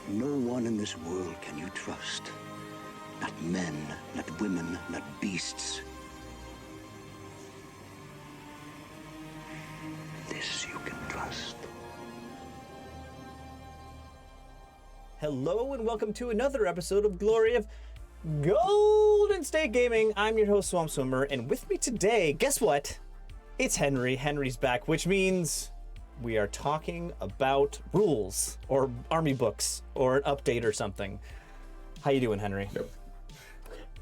No one in this world can you trust. Not men, not women, not beasts. This you can trust. Hello and welcome to another episode of Glory of Golden State Gaming. I'm your host, Swamp Swimmer, and with me today, guess what? It's Henry. Henry's back, which means we are talking about rules or army books or an update or something. How you doing, Henry? Yep.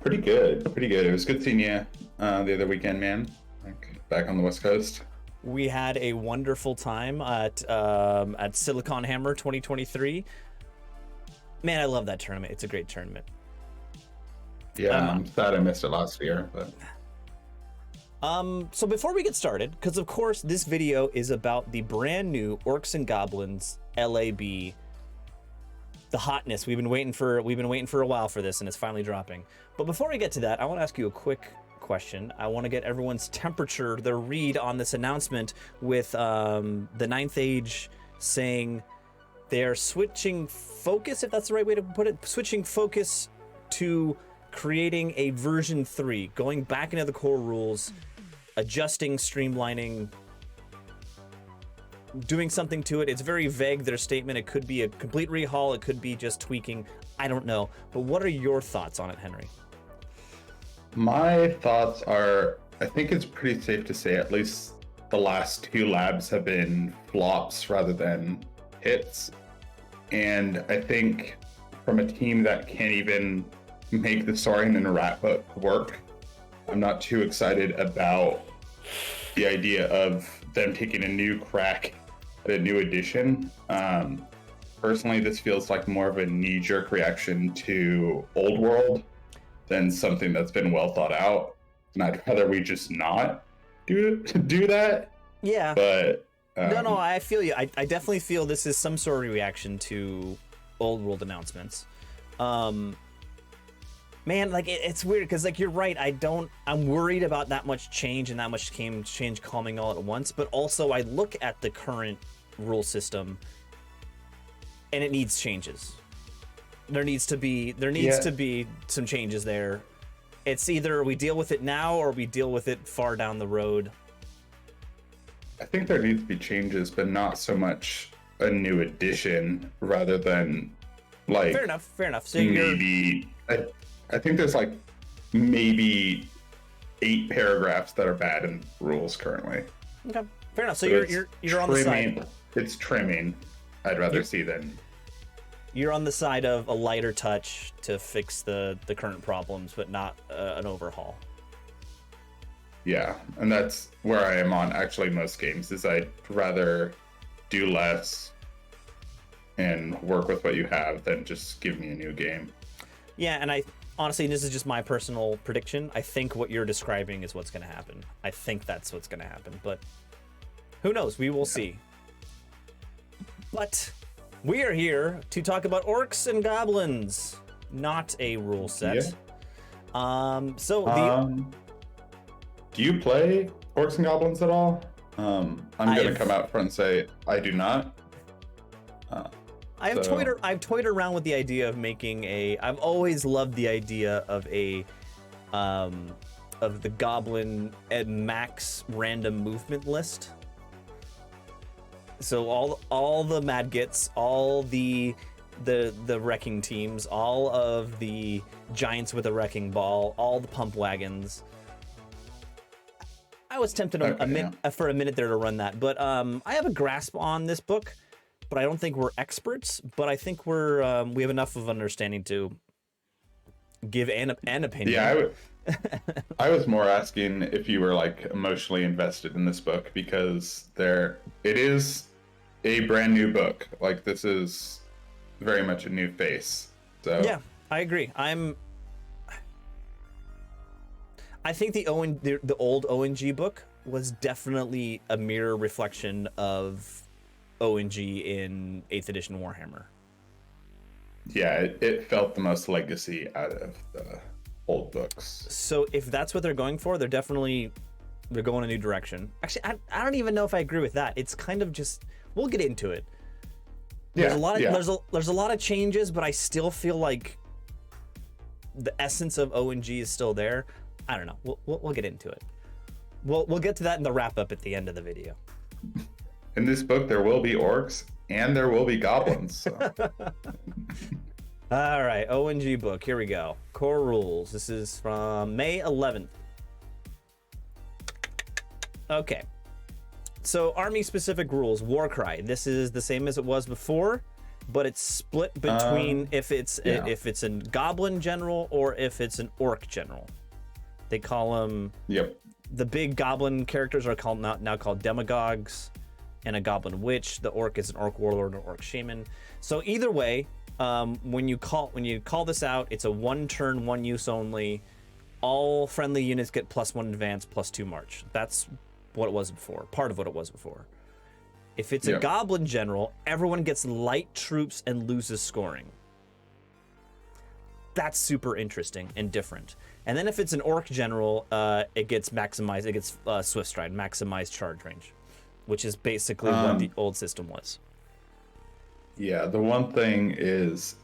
Pretty good. It was good seeing you the other weekend, man. Back on the West Coast. We had a wonderful time at Silicon Hammer 2023. Man, I love that tournament. It's a great tournament. Yeah, I'm sad I missed it last year, but so before we get started, because of course this video is about the brand new Orcs and Goblins LAB, the hotness. We've been waiting for a while for this, and it's finally dropping. But before we get to that, I want to ask you a quick question. I want to get everyone's temperature, their read on this announcement with the Ninth Age saying they're switching focus, if that's the right way to put it, switching focus to creating a version 3, going back into the core rules, adjusting, streamlining, doing something to it. It's very vague, their statement. It could be a complete rehaul, it could be just tweaking. I don't know. But what are your thoughts on it, Henry? my thoughts are, I think it's pretty safe to say at least the last two labs have been flops rather than hits. And I think from a team that can't even make the Saurian and Rat book work, I'm not too excited about the idea of them taking a new crack at a new edition. Personally, this feels like more of a knee-jerk reaction to Old World than something that's been well thought out. And I'd rather we just not do that. Yeah. But no, I feel you. I definitely feel this is some sort of reaction to Old World announcements. Man, like it's weird because like you're right. I'm worried about that much change and that much change coming all at once. But also I look at the current rule system and it needs changes. There needs to be some changes there. It's either we deal with it now or we deal with it far down the road. I think there needs to be changes, but not so much a new edition rather than like Fair enough. So maybe I think there's like maybe 8 paragraphs that are bad in rules currently. Okay, fair enough. So you're on the side. It's trimming. I'd rather see than. You're on the side of a lighter touch to fix the current problems, but not an overhaul. Yeah, and that's where I am on actually most games. Is I'd rather do less and work with what you have than just give me a new game. Yeah, and I honestly, this is just my personal prediction. I think what you're describing is what's going to happen. I think that's what's going to happen, but who knows? We will see. But we are here to talk about Orcs and Goblins, not a rule set. Yeah. Do you play Orcs and Goblins at all? I'm going to come out front and say I do not. I've toyed around with the idea of making I've always loved the idea of of the Goblin at max random movement list. So all the Madgets, all the wrecking teams, all of the giants with a wrecking ball, all the pump wagons. I was tempted for a minute there to run that, but I have a grasp on this book, but I don't think we're experts. But I think we have enough of understanding to give an opinion. Yeah, I was more asking if you were like emotionally invested in this book because it is a brand new book. Like this is very much a new face. So yeah, I agree. I think the old ONG book was definitely a mirror reflection of ONG in 8th edition Warhammer. Yeah, it felt the most legacy out of the old books. So if that's what they're going for, they're going a new direction. Actually, I don't even know if I agree with that. It's kind of just, we'll get into it. There's Yeah, a lot of yeah. there's a lot of changes, but I still feel like the essence of ONG is still there. I don't know. We'll get into it. We'll get to that in the wrap up at the end of the video. In this book, there will be orcs and there will be goblins. So. All right, ONG book. Here we go. Core rules. This is from May 11th. Okay. So army specific rules. War cry. This is the same as it was before, but it's split between if it's a goblin general or if it's an orc general. They call them. Yep. The big goblin characters are called now called demagogues, and a goblin witch. The orc is an orc warlord or orc shaman. So either way, when you call this out, it's a 1 turn, 1 use only. All friendly units get +1 advance, +2 march. That's what it was before. Part of what it was before. If it's a goblin general, everyone gets light troops and loses scoring. That's super interesting and different. And then if it's an orc general, it gets maximized. It gets swift stride, maximized charge range, which is basically what the old system was. Yeah, the one thing is,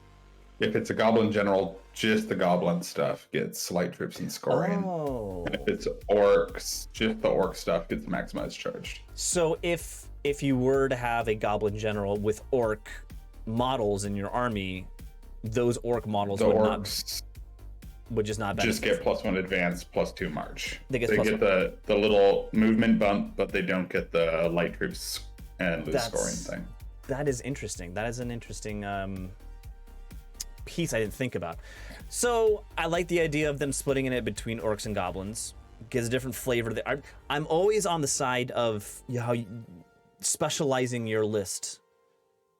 if it's a goblin general, just the goblin stuff gets light troops and scoring. Oh. And if it's orcs, just the orc stuff gets maximized charged. So if you were to have a goblin general with orc models in your army, those orc models would just not benefit. Just get +1 advance, +2 march. They get the little movement bump, but they don't get the light troops and lose scoring thing. That is interesting. That is an interesting piece I didn't think about. So I like the idea of them splitting it between orcs and goblins. Gives a different flavor. I'm always on the side of how specializing your list.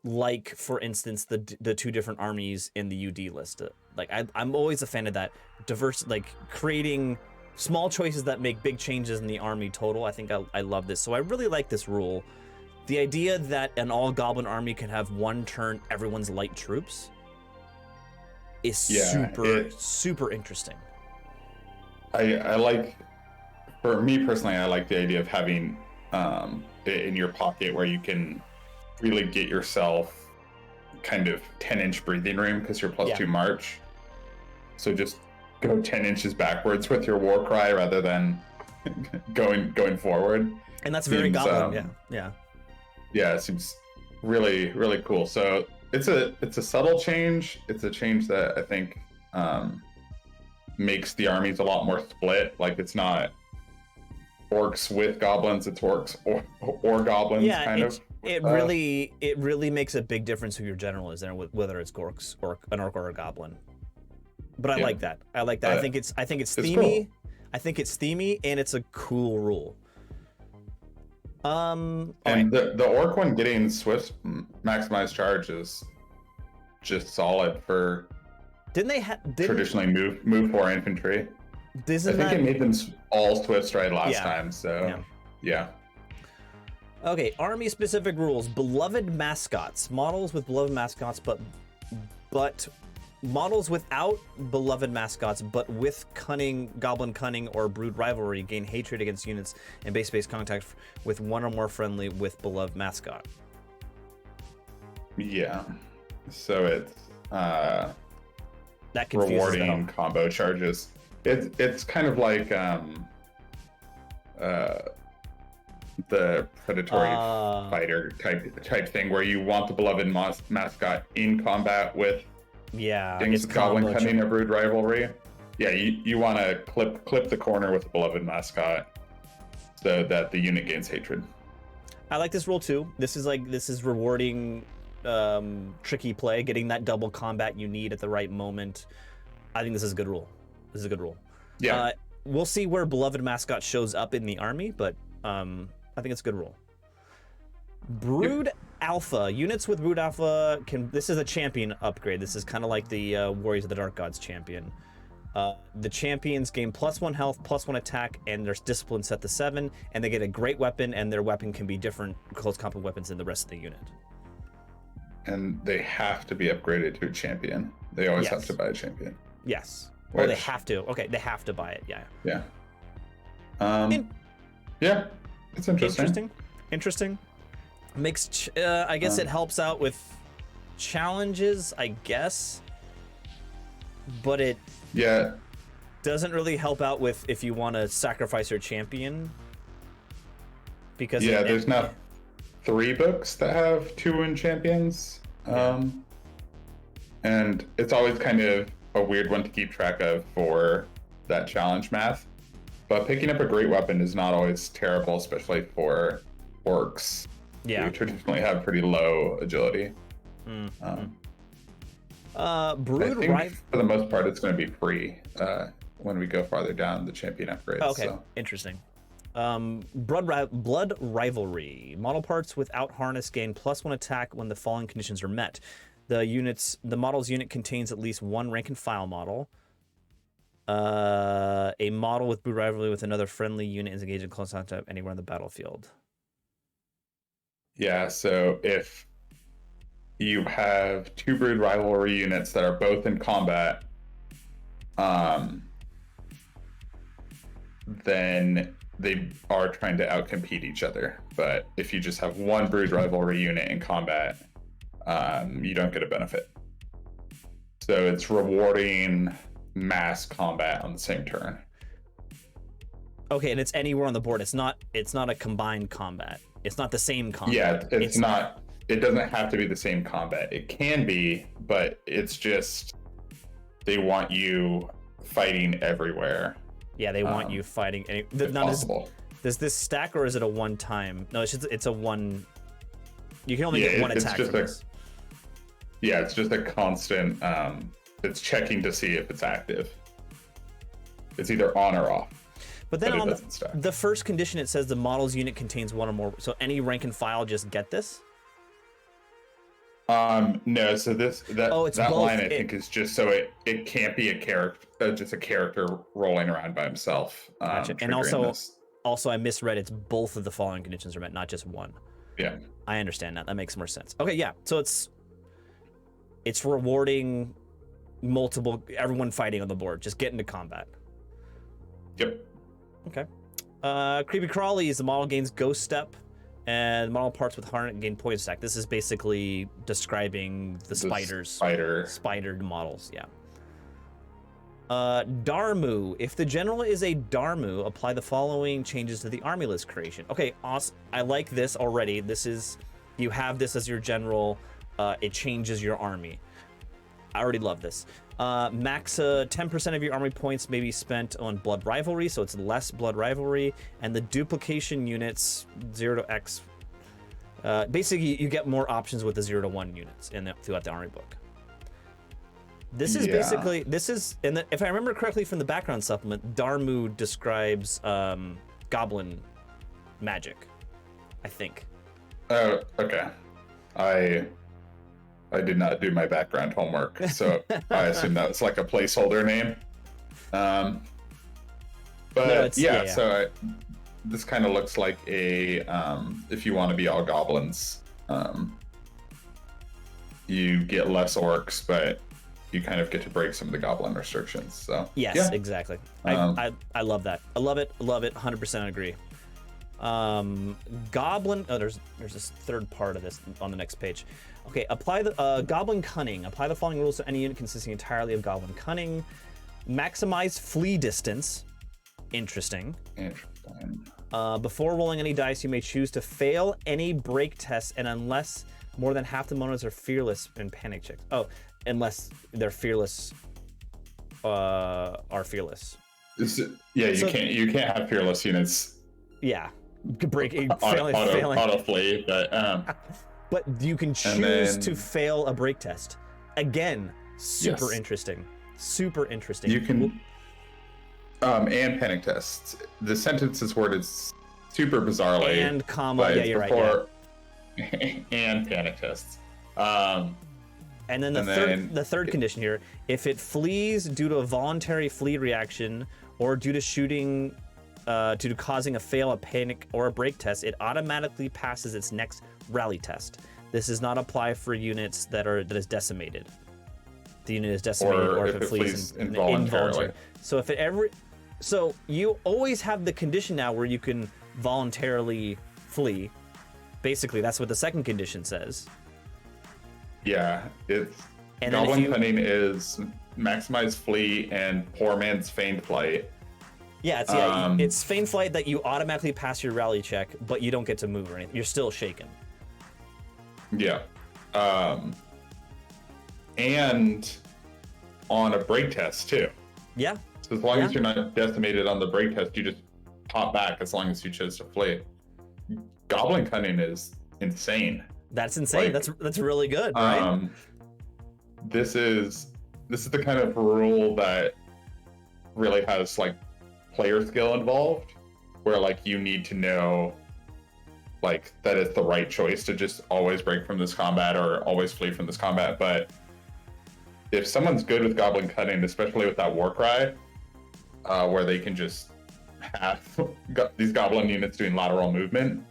Like, for instance, the 2 different armies in the UD list. Like, I'm always a fan of that. Diverse, like, creating small choices that make big changes in the army total. I think I love this. So I really like this rule. The idea that an all-goblin army can have 1 turn everyone's light troops is super interesting. I like, for me personally, I like the idea of having it in your pocket where you can really get yourself kind of 10-inch breathing room because you're +2 march. So just go 10 inches backwards with your war cry rather than going forward. And that's very goblin. Yeah, it seems really, really cool. So it's a subtle change. It's a change that I think makes the armies a lot more split. Like, it's not orcs with goblins, it's orcs or goblins, kind of. It really makes a big difference who your general is there, whether it's orcs or an orc or a goblin. But I like that. I think it's themey. Cool. I think it's themey, and it's a cool rule. And the orc one getting swift maximized charge is just solid for. Didn't they traditionally move for infantry? I think it made them all swift stride last time. So yeah. Okay, army specific rules. Beloved mascots. Models with beloved mascots, but models without beloved mascots, but with goblin cunning or brood rivalry gain hatred against units and base contact with 1 or more friendly with beloved mascot. Yeah. So it's that confuses rewarding combo charges. It's kind of like the predatory fighter type thing where you want the beloved mascot in combat with things with goblin cunning or brood rivalry. Yeah, you want to clip the corner with the beloved mascot so that the unit gains hatred. I like this rule too. This is rewarding tricky play, getting that double combat you need at the right moment. I think this is a good rule. Yeah. We'll see where beloved mascot shows up in the army, but I think it's a good rule. Brood Alpha. Units with Brood Alpha this is a champion upgrade. This is kind of like the Warriors of the Dark Gods champion. The champions gain +1 health, +1 attack, and their discipline set to 7, and they get a great weapon, and their weapon can be different close combat weapons than the rest of the unit. And they have to be upgraded to a champion. They always have to buy a champion. Yes. Well, they have to. Okay, they have to buy it. Yeah. Yeah. It's interesting. Interesting. Makes I guess it helps out with challenges, I guess, but it doesn't really help out with if you want to sacrifice your champion. Because there's now 3 books that have 2-win champions. And it's always kind of a weird one to keep track of for that challenge math. But picking up a great weapon is not always terrible, especially for orcs. Yeah. Who traditionally have pretty low agility. Brood I think for the most part, it's going to be free when we go farther down the champion upgrades. Okay, interesting. Blood Rivalry. Model parts without harness gain +1 attack when the following conditions are met. The model's unit contains at least 1 rank and file model. A model with Brood Rivalry with another friendly unit is engaged in close contact anywhere on the battlefield. Yeah, so if you have 2 Brood Rivalry units that are both in combat, then they are trying to outcompete each other. But if you just have 1 Brood Rivalry unit in combat, you don't get a benefit. So it's rewarding mass combat on the same turn. Okay, and it's anywhere on the board. It's not a combined combat. It's not the same combat. Yeah, it's not. It doesn't have to be the same combat. It can be, but it's just they want you fighting everywhere. Yeah, they want you fighting. If possible. Does this stack or is it a one-time? No, it's a one. You can only get 1 attack from this. Yeah, it's just a constant. It's checking to see if it's active. It's either on or off. But then on the first condition, it says the model's unit contains 1 or more. So any rank and file just get this? No. So that both. line I think is just so it can't be a character, just a character rolling around by himself. Gotcha. And also I misread. It's both of the following conditions are met, not just 1. Yeah. I understand that. That makes more sense. Okay, yeah. So it's rewarding everyone fighting on the board. Just get into combat. Yep. Okay. Creepy Crawlies, the model gains Ghost Step, and model parts with Harness gain Poison Stack. This is basically describing the spiders. Spider models, yeah. Darmu. If the general is a Darmu, apply the following changes to the army list creation. Okay, awesome. I like this already. You have this as your general. It changes your army. I already love this. Max 10% of your army points may be spent on Blood Rivalry, so it's less Blood Rivalry, and the duplication units 0 to X. Basically, you get more options with the 0 to 1 units throughout the Armybook. This is if I remember correctly from the background supplement, Darmu describes goblin magic, I think. Oh, okay. I did not do my background homework, so I assume that was like a placeholder name. So this kind of looks like a if you want to be all goblins, you get less orcs, but you kind of get to break some of the goblin restrictions. So yes, exactly. I love that. I love it. 100% agree. Goblin. Oh, there's this third part of this on the next page. Okay, apply the Goblin Cunning. Apply the following rules to any unit consisting entirely of Goblin Cunning. Maximize flee distance. Interesting. Before rolling any dice, you may choose to fail any break tests, and unless more than half the monos are fearless in panic checks. Oh, unless they're fearless, are fearless. You can't have fearless units. Yeah, failing. Auto flee, but you can choose to fail a break test. Again, super interesting. Super interesting. You can, and panic tests. The sentence is worded super bizarrely. And comma, yeah, you're right. Yeah. And panic tests. And then the third condition here: if it flees due to a voluntary flee reaction or due to shooting. Due to causing a fail, a panic, or a break test, it automatically passes its next rally test. This does not apply for units that is decimated. The unit is decimated, or if it flees involuntarily. So you always have the condition now where you can voluntarily flee. Basically, that's what the second condition says. Yeah, it's And then Goblin Cunning is maximize flee and poor man's feigned flight. Yeah, it's feign flight that you automatically pass your rally check, but you don't get to move or anything. You're still shaken. Yeah. And on a break test too. Yeah. So as long as you're not decimated on the break test, you just pop back as long as you chose to flee. Goblin Cunning is insane. That's insane. Like, that's really good, right? This is the kind of rule that really has like player skill involved, where like you need to know like that it's the right choice to just always break from this combat or always flee from this combat. But if someone's good with Goblin Cutting, especially with that war cry, where they can just have these goblin units doing lateral movement,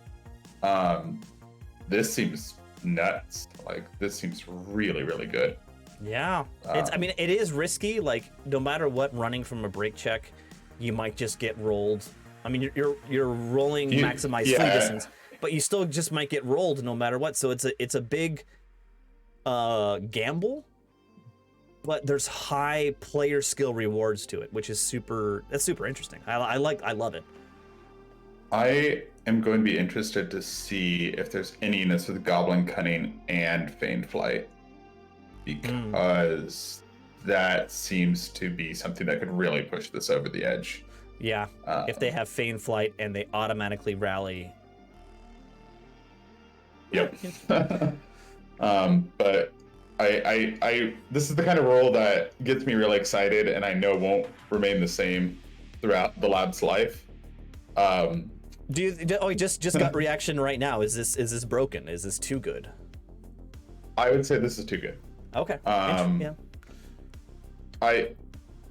this seems nuts. Like this seems really, really good. Yeah, I mean, it is risky. Like no matter what, running from a break check, you might just get rolled. I mean, you're rolling maximize flee distance, but you still just might get rolled no matter what. So it's a big gamble, but there's high player skill rewards to it, which is super interesting. I love it. I am going to be interested to see if there's any units with Goblin Cunning and Feigned Flight, because that seems to be something that could really push this over the edge. Yeah, if they have Feigned Flight and they automatically rally. Yep. But I this is the kind of role that gets me really excited, and I know won't remain the same throughout the lab's life. Just got reaction right now. Is this broken? Is this too good? I would say this is too good. Okay. Yeah.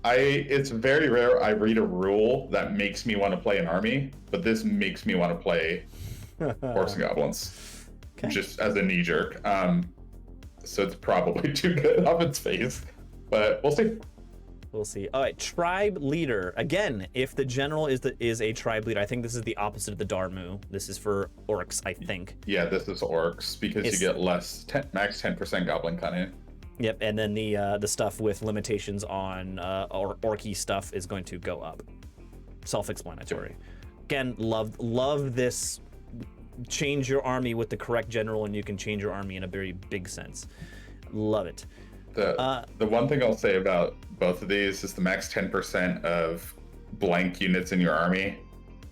It's very rare I read a rule that makes me want to play an army, but this makes me want to play Orcs and Goblins, just as a knee jerk. So it's probably too good off its face, but we'll see. We'll see. All right, tribe leader. Again, if the general is a tribe leader, I think this is the opposite of the Darmu. This is for orcs, I think. Yeah, this is orcs because you get max 10% Goblin Cunning. Yep, and then the stuff with limitations on orky stuff is going to go up. Self-explanatory. Again, love this. Change your army with the correct general, and you can change your army in a very big sense. Love it. The one thing I'll say about both of these is the max 10% of blank units in your army.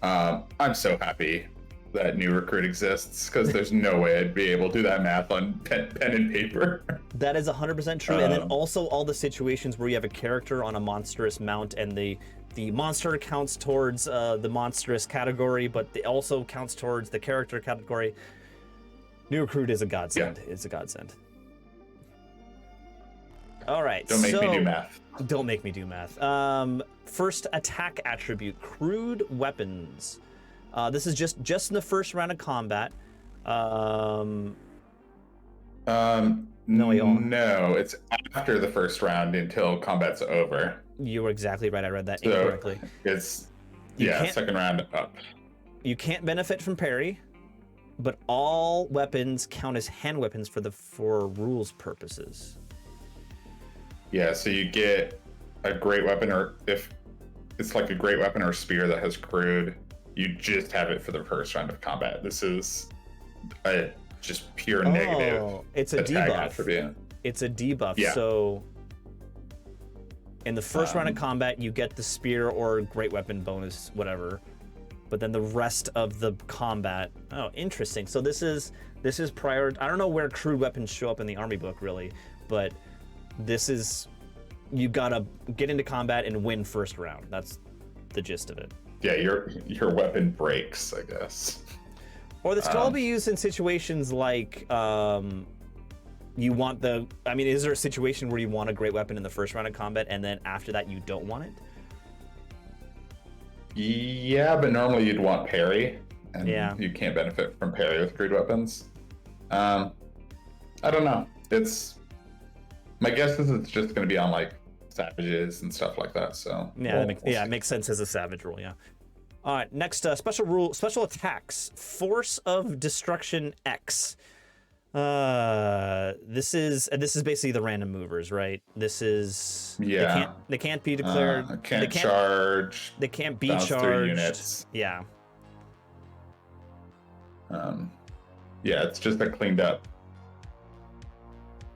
I'm so happy that new recruit exists, because there's no way I'd be able to do that math on pen and paper. That is 100% true. And then also all the situations where you have a character on a monstrous mount and the monster counts towards the monstrous category, but it also counts towards the character category. New recruit is a godsend. Yeah. It's a godsend. All right. Don't make me do math. Don't make me do math. First attack attribute, crude weapons. This is just in the first round of combat. No, it's after the first round until combat's over. You were exactly right. I read that incorrectly. It's second round up. You can't benefit from parry, but all weapons count as hand weapons for rules purposes. Yeah, so you get a great weapon, or if it's like a great weapon or spear that has crude, you just have it for the first round of combat. This is a just pure negative. It's a attack debuff. Attribute. It's a debuff. Yeah. So in the first round of combat, you get the spear or great weapon bonus, whatever. But then the rest of the combat. Oh, interesting. So this is prior. I don't know where crude weapons show up in the army book really, but this is, you gotta get into combat and win first round. That's the gist of it. Yeah, your weapon breaks, I guess. Or this could all be used in situations like you want is there a situation where you want a great weapon in the first round of combat and then after that you don't want it? Yeah, but normally you'd want parry, and you can't benefit from parry with crude weapons. I don't know. My guess is it's just going to be on like savages and stuff like that. So it makes sense as a savage rule. Yeah. All right. Next special attacks. Force of Destruction X. This is basically the random movers, right? This is they can't be declared. Can't charge. They can't be bounce through charged. Units. Yeah. Yeah, it's just a cleaned up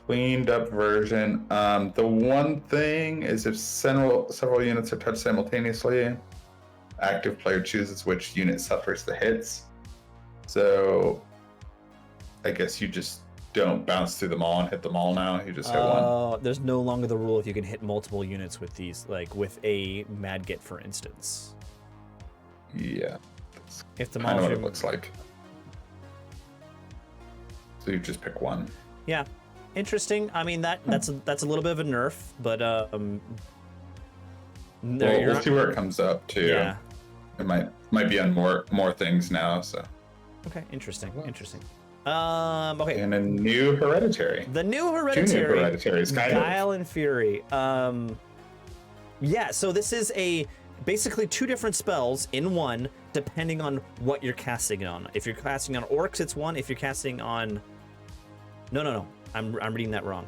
version. The one thing is if several units are touched simultaneously, active player chooses which unit suffers the hits. So I guess you just don't bounce through them all and hit them all now. You just hit one. There's no longer the rule if you can hit multiple units with these, like with a Madget, for instance. Yeah, that's If the kind of what monster it looks like. So you just pick one. Yeah, interesting. I mean that's a little bit of a nerf, but We'll see where it comes up too. Yeah. It might be on more things now. So. Okay, interesting. Okay. And a new Hereditary. The new Two Hereditary. new Hereditaries, kind of. Guile and Fury. Yeah, so this is basically two different spells in one, depending on what you're casting it on. If you're casting on orcs, it's one. If you're casting on... No. I'm reading that wrong.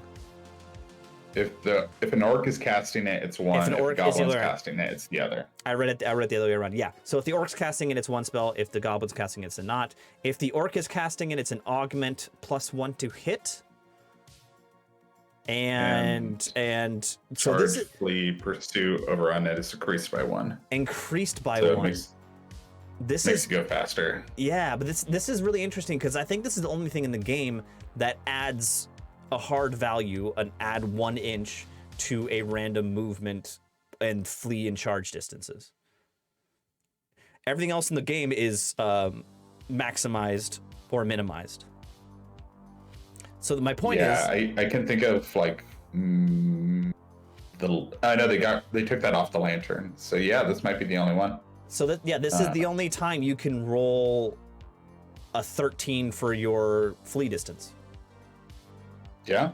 If an orc is casting it, it's one. If a goblin's casting it, it's the other. I read it the other way around. Yeah. So if the orc's casting it, it's one spell. If the goblin's casting it, it's not. If the orc is casting it, it's an augment +1 to hit. And so this is flee, pursue, overrun it is increased by 1. Increased by so 1. This makes it go faster. Yeah, but this is really interesting because I think this is the only thing in the game that adds a hard value, add 1 inch to a random movement and flee and charge distances. Everything else in the game is maximized or minimized. So my point is, I can think of like I know they took that off the lantern. So yeah, this might be the only one. So this is the only time you can roll a 13 for your flee distance. Yeah.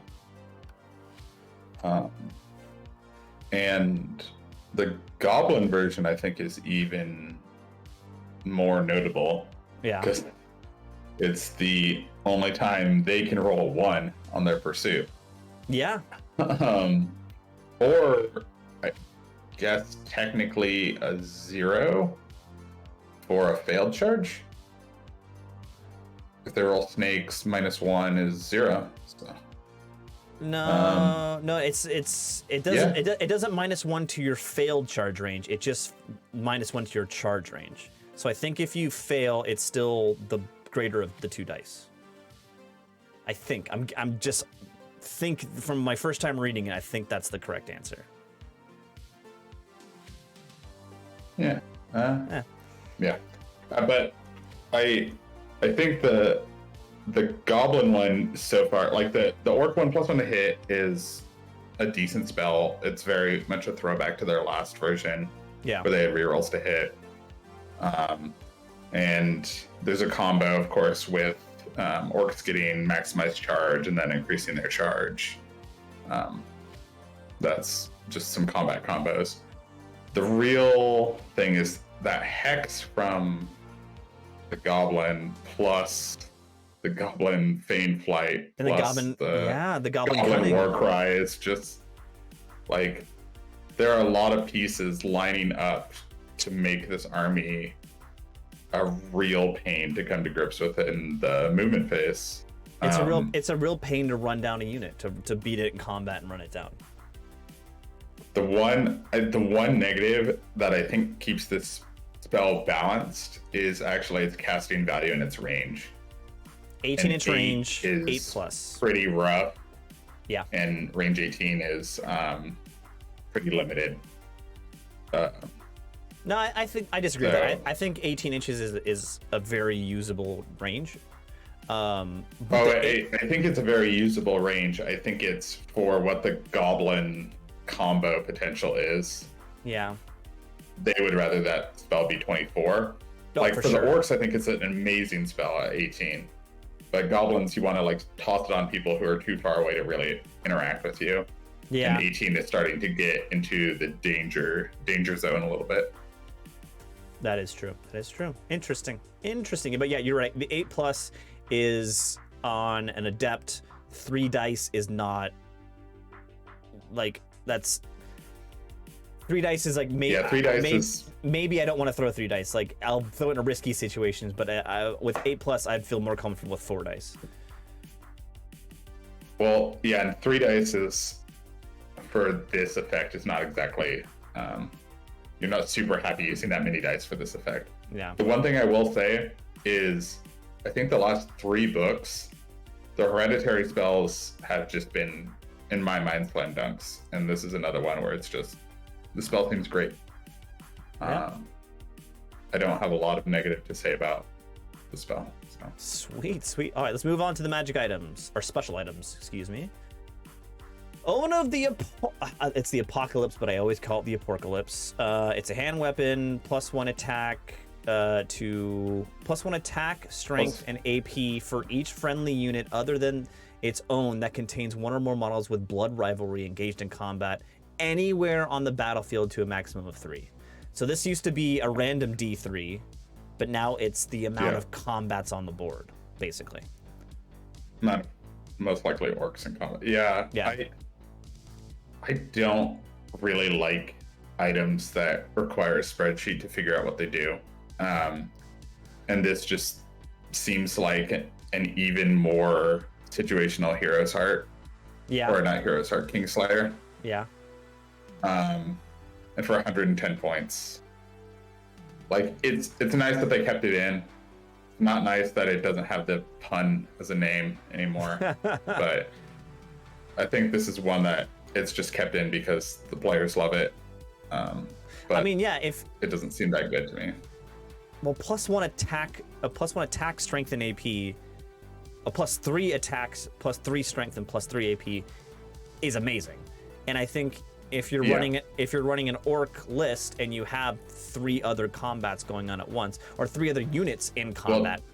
And the goblin version, I think, is even more notable. Yeah. Because it's the only time they can roll 1 on their pursuit. Yeah. Or I guess technically a 0 for a failed charge. If they roll snakes, -1 is 0. So. No, it doesn't -1 to your failed charge range. It just -1 to your charge range. So I think if you fail, it's still the greater of the 2 dice. I think I'm just think from my first time reading it, I think that's the correct answer. Yeah. Yeah. But I think the goblin one so far, like the orc one +1 to hit is a decent spell. It's very much a throwback to their last version, where they had rerolls to hit. And there's a combo, of course, with orcs getting maximized charge and then increasing their charge. That's just some combat combos. The real thing is that hex from the goblin plus the goblin feign flight and plus the goblin war cry is just like there are a lot of pieces lining up to make this army a real pain to come to grips with in the movement phase. It's a real pain to run down a unit, to beat it in combat and run it down. The one negative that I think keeps this spell balanced is actually its casting value and its range. 18-inch range, is 8+. Pretty rough. Yeah. And range 18 is pretty limited. No, I think I disagree with that. I think 18 inches is a very usable range. I think it's a very usable range. I think it's for what the goblin combo potential is. Yeah. They would rather that spell be 24. For the orcs, I think it's an amazing spell at 18. But goblins, you want to like toss it on people who are too far away to really interact with you. Yeah. And 18 is starting to get into the danger zone a little bit. That is true. Interesting. But yeah, you're right. The 8+ is on an adept, 3 dice is not like that's 3 dice is like maybe 3 dice is maybe I don't want to throw 3 dice. Like I'll throw it in risky situations, but with 8+, I'd feel more comfortable with 4 dice. well, yeah, and 3 dice is for this effect is not exactly. You're not super happy using that many dice for this effect. Yeah. The one thing I will say is, I think the last 3 books, the hereditary spells have just been, in my mind, slam dunks, and this is another one where it's just the spell seems great. Yeah. I don't have a lot of negative to say about the spell. So. Sweet. All right, let's move on to the magic items, or special items, excuse me. Omen of the it's the Apocalypse, but I always call it the Apocalypse. It's a hand weapon, +1 attack to +1 attack, strength, and AP for each friendly unit other than its own that contains 1 or more models with blood rivalry engaged in combat anywhere on the battlefield to a maximum of 3. So this used to be a random D3, but now it's the amount of combats on the board, basically. Not most likely orcs in combat. Yeah. I don't really like items that require a spreadsheet to figure out what they do. And this just seems like an even more situational Hero's Heart. Yeah. Or not Hero's Heart, Kingslayer. Yeah. And for 110 points. Like, it's nice that they kept it in. Not nice that it doesn't have the pun as a name anymore. But I think this is one that it's just kept in because the players love it. But I mean, yeah, if it doesn't seem that good to me. well, +1 attack, a +1 attack, strength, and AP, a +3 attacks, +3 strength, and +3 AP is amazing. And I think if you're running an orc list and you have 3 other combats going on at once, or 3 other units in combat. Well,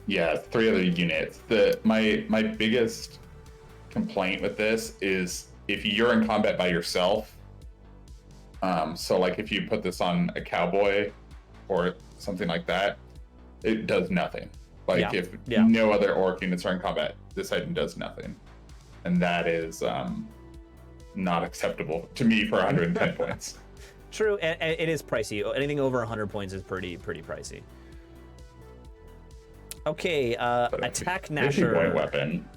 yeah, 3 other units. My biggest complaint with this is if you're in combat by yourself. So like if you put this on a cowboy or something like that, it does nothing. Like if no other orc units are in combat, this item does nothing. And that is not acceptable to me for 110 points. True, and it is pricey. Anything over 100 points is pretty pricey. Okay, Attack Gnasher. 50-point weapon.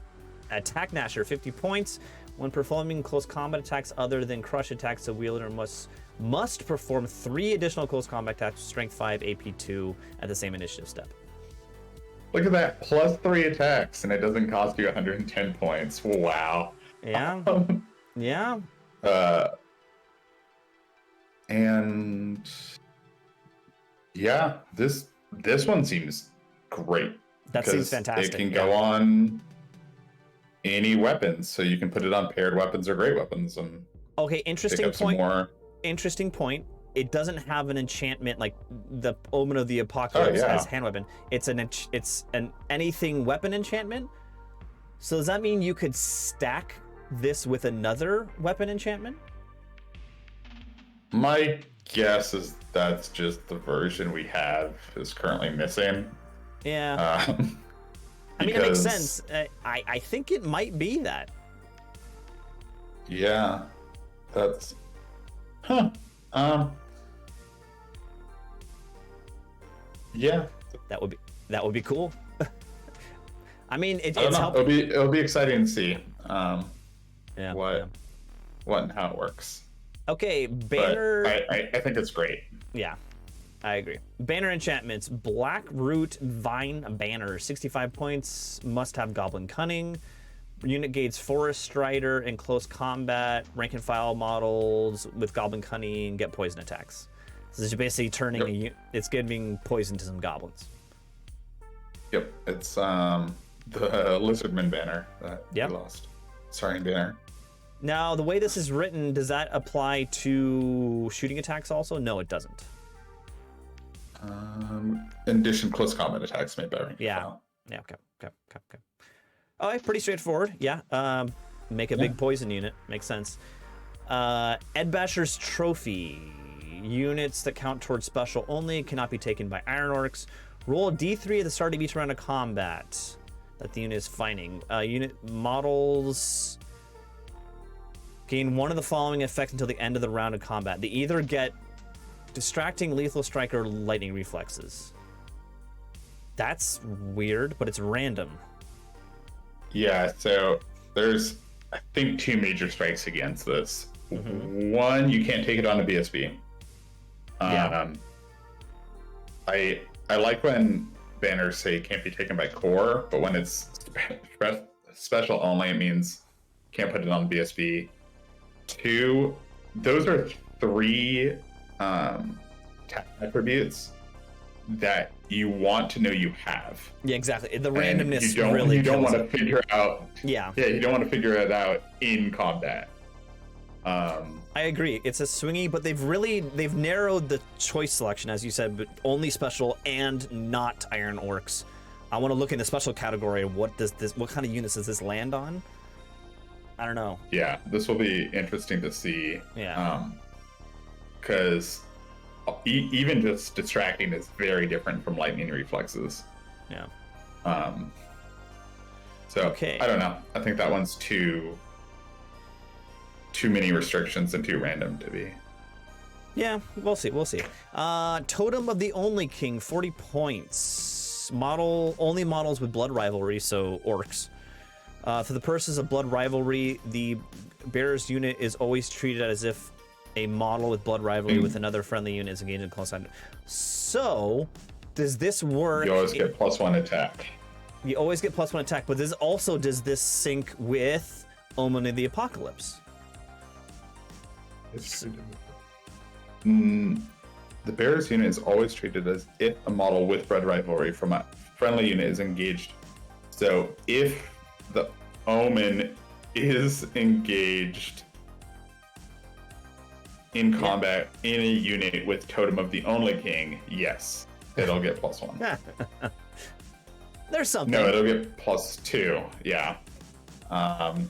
Attack Gnasher, 50 points. When performing close combat attacks other than crush attacks, the wielder must perform 3 additional close combat attacks with strength 5, AP 2 at the same initiative step. Look at that, +3 attacks, and it doesn't cost you 110 points. Wow. Yeah. Yeah. And yeah, this one seems great. That seems fantastic. It can go on any weapons, so you can put it on paired weapons or great weapons. And okay, interesting pick up point. Some more. Interesting point. It doesn't have an enchantment like the Omen of the Apocalypse as hand weapon. It's an anything weapon enchantment. So does that mean you could stack this with another weapon enchantment? My guess is that's just the version we have is currently missing. Yeah. I mean, it makes sense. I think it might be that. Yeah. That's... Yeah. That would be cool. I mean, it's helping. It'll be exciting to see what and how it works. Okay, banner. I think it's great. Yeah, I agree. Banner enchantments: Black Root Vine Banner, 65 points. Must have Goblin Cunning. Unit gains Forest Strider in close combat. Rank and file models with Goblin Cunning get poison attacks. So this is basically turning it's giving poison to some goblins. Yep, it's the Lizardman banner that we lost. Saurian banner. Now, the way this is written, does that apply to shooting attacks also? No, it doesn't. In addition, close combat attacks made by rank. Yeah. Yeah. Okay. All right, pretty straightforward. Yeah. Make a big poison unit. Makes sense. Ed Basher's Trophy. Units that count towards special only cannot be taken by Iron Orcs. Roll a d3 at the start of each round of combat. that the unit is fighting. Unit models gain one of the following effects until the end of the round of combat. They either get distracting, lethal strike, or lightning reflexes. That's weird, but it's random. Yeah, so there's, I think, 2 major strikes against this. One, you can't take it on a BSB. Yeah. I like when banners say it can't be taken by core, but when it's special only, it means can't put it on BSB. 2, those are 3 attributes that you want to know you have. Yeah, exactly. The And randomness you don't, really you don't kills want it. to figure out. Yeah. Yeah, you don't want to figure it out in combat. I agree. It's a swingy, but they've narrowed the choice selection, as you said, but only special and not Iron Orcs. I want to look in the special category. What kind of units does this land on? I don't know. Yeah, this will be interesting to see. Yeah. Because even just distracting is very different from lightning reflexes. Yeah. So Okay. I don't know. I think that one's too many restrictions and too random to be. Yeah, we'll see. Totem of the Only King, 40 points. Only models with blood rivalry, so orcs. For the purposes of blood rivalry, the bearer's unit is always treated as if a model with blood rivalry with another friendly unit is engaged in close combat. So, does this work? You always get +1 attack. You always get +1 attack, but does this sync with Omen of the Apocalypse? The bearer's unit is always treated as if a model with blood rivalry from a friendly unit is engaged. So if the Omen is engaged in combat in a unit with Totem of the Only King, yes, it'll get +1. There's something. No, it'll get +2. Yeah.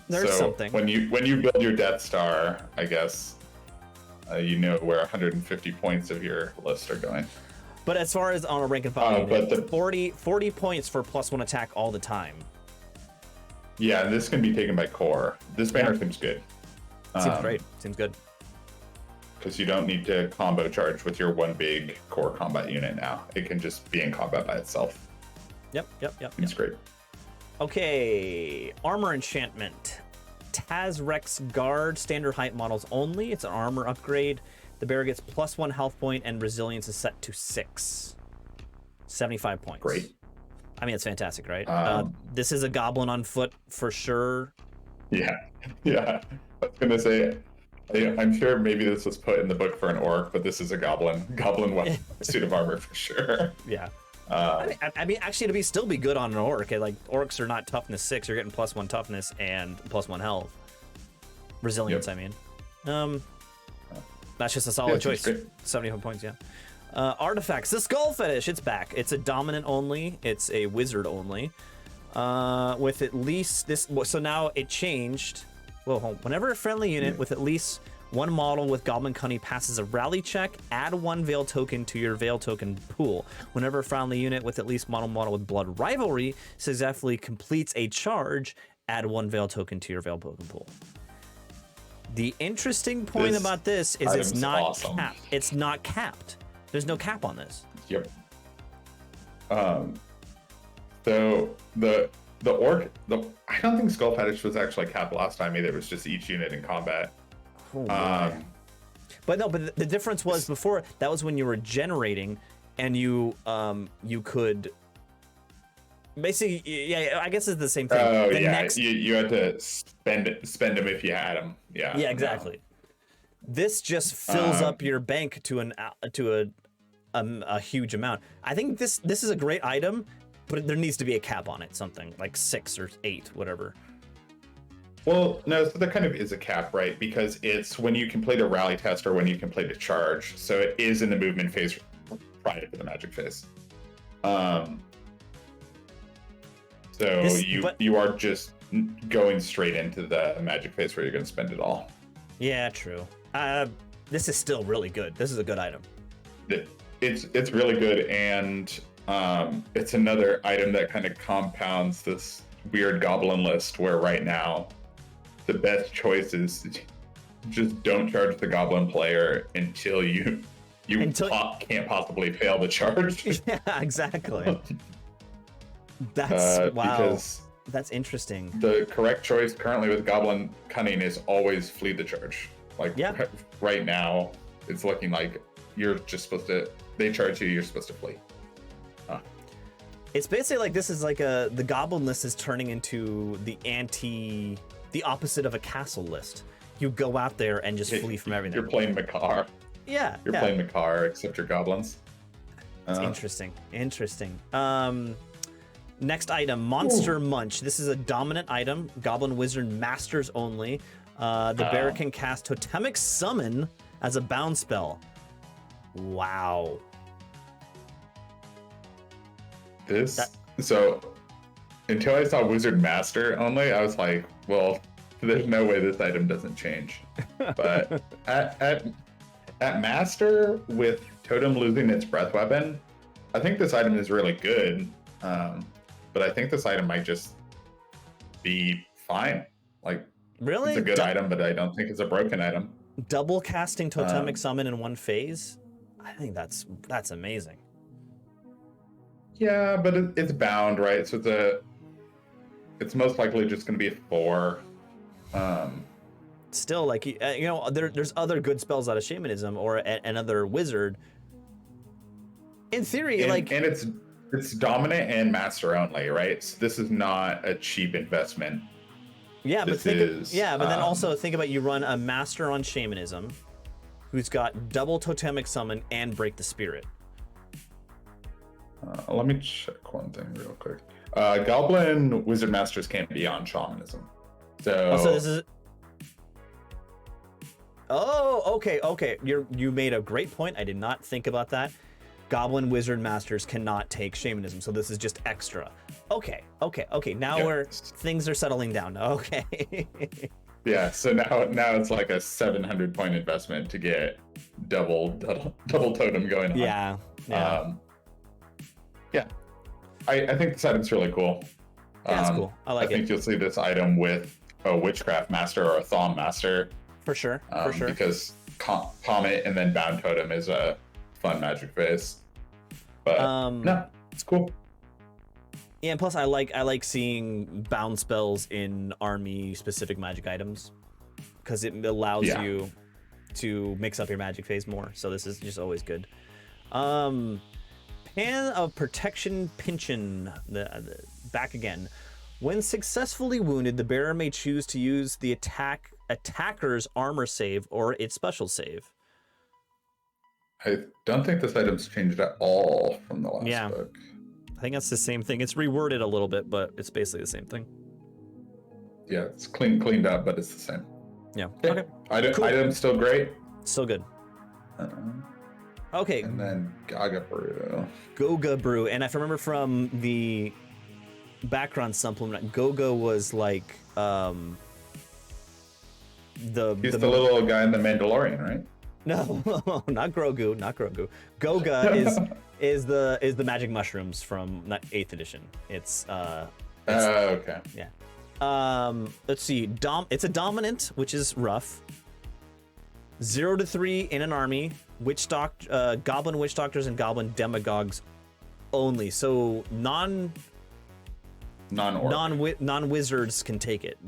There's so something. When you build your Death Star, I guess you know where 150 points of your list are going. But as far as on a rank and file but unit, 40 points for +1 attack all the time. Yeah, this can be taken by core. This banner seems good. Seems great. Seems good. Because you don't need to combo charge with your one big core combat unit now. It can just be in combat by itself. Yep. It's great. Okay, armor enchantment. Tazrex Guard, standard height models only. It's an armor upgrade. The bearer gets +1 health point and resilience is set to 6. 75 points. Great. I mean, it's fantastic, right? This is a goblin on foot for sure. Yeah. I was gonna say, I'm sure maybe this was put in the book for an orc, but this is a goblin suit of armor for sure. Yeah. I mean, actually, still be good on an orc. Like, orcs are not toughness 6. You're getting +1 toughness and +1 health. Resilience, Yep. I mean. That's just a solid choice. Great. 75 points, yeah. Artifacts. The Skull Fetish, it's back. It's a dominant only. It's a wizard only. With at least this. So now it changed. Well, whenever a friendly unit with at least one model with Goblin Cunning passes a rally check, add 1 Veil token to your Veil token pool. Whenever a friendly unit with at least one model with Blood Rivalry successfully completes a charge, add 1 Veil token to your Veil token pool. The interesting point about this is it's not awesome. capped. It's not capped. There's no cap on this. Yep. So the orc, I don't think Skull Fetish was actually capped last time either. It was just each unit in combat. Oh, but the difference was before that was when you were generating, and you could basically, yeah, I guess it's the same thing. Oh the yeah, you had to spend them if you had them. Yeah. Yeah, exactly. This just fills up your bank to a huge amount. I think this is a great item, but there needs to be a cap on it, something like 6 or 8, whatever. Well, no, so there kind of is a cap, right? Because it's when you complete a rally test or when you complete a charge. So it is in the movement phase prior to the magic phase. You are just going straight into the magic phase where you're going to spend it all. Yeah, true. This is still really good. This is a good item. It's really good, and it's another item that kind of compounds this weird goblin list where right now the best choice is just don't charge the goblin player until you can't possibly fail the charge. Yeah, exactly. That's wow. Because that's interesting. The correct choice currently with goblin cunning is always flee the charge. Like right now, it's looking like you're just supposed to. They charge you. You're supposed to flee. It's basically like this is like the goblin list is turning into the opposite of a castle list. You go out there and just flee from everything. You're playing Makar. Yeah. You're playing Makar, except you're goblins. That's interesting. Interesting. Next item, Monster Munch. This is a dominant item. Goblin Wizard Masters only. The bear can cast Totemic Summon as a bound spell. Wow. So until I saw Wizard Master only, I was like, well, there's no way this item doesn't change. But at Master, with Totem losing its breath weapon, I think this item is really good. But I think this item might just be fine. Like, really, it's a good item, but I don't think it's a broken item. Double casting Totemic Summon in one phase? I think that's amazing. Yeah, but it's bound, right? So it's most likely just going to be a 4. Still, like, there's other good spells out of Shamanism or another wizard. In theory, and it's dominant and master only, right? So this is not a cheap investment. Yeah, but then also think about you run a master on Shamanism, who's got double Totemic Summon and Break the Spirit. Let me check one thing real quick. Goblin Wizard Masters can't be on Shamanism. So this is. Oh, okay. You made a great point. I did not think about that. Goblin Wizard Masters cannot take Shamanism, so this is just extra. Okay. Now things are settling down. Okay. Yeah. So now it's like a 700 point investment to get double totem going on. Yeah. Yeah. I think this item's really cool. Yeah, it's cool. I like it. I think you'll see this item with a Witchcraft Master or a Thom Master. For sure. Because Comet and then Bound Totem is a fun magic phase. But no, it's cool. Yeah, and plus I like seeing bound spells in army specific magic items because it allows you to mix up your magic phase more. So this is just always good. Pan of Protection Pinchin, back again. When successfully wounded, the bearer may choose to use the attacker's armor save or its special save. I don't think this item's changed at all from the last book. I think that's the same thing. It's reworded a little bit, but it's basically the same thing. Yeah, it's cleaned up, but it's the same. Yeah. Okay. Item's still great. Still good. Okay. And then Gaga Brew. Goga Brew. And if I remember from the background supplement, Goga was like He's the little guy in the Mandalorian, right? No, not Grogu. Goga is the magic mushrooms from 8th edition. It's okay. Yeah. Let's see. It's a dominant, which is rough. 0 to 3 in an army. Goblin witch doctors and goblin demagogues only. So non-wizards can take it.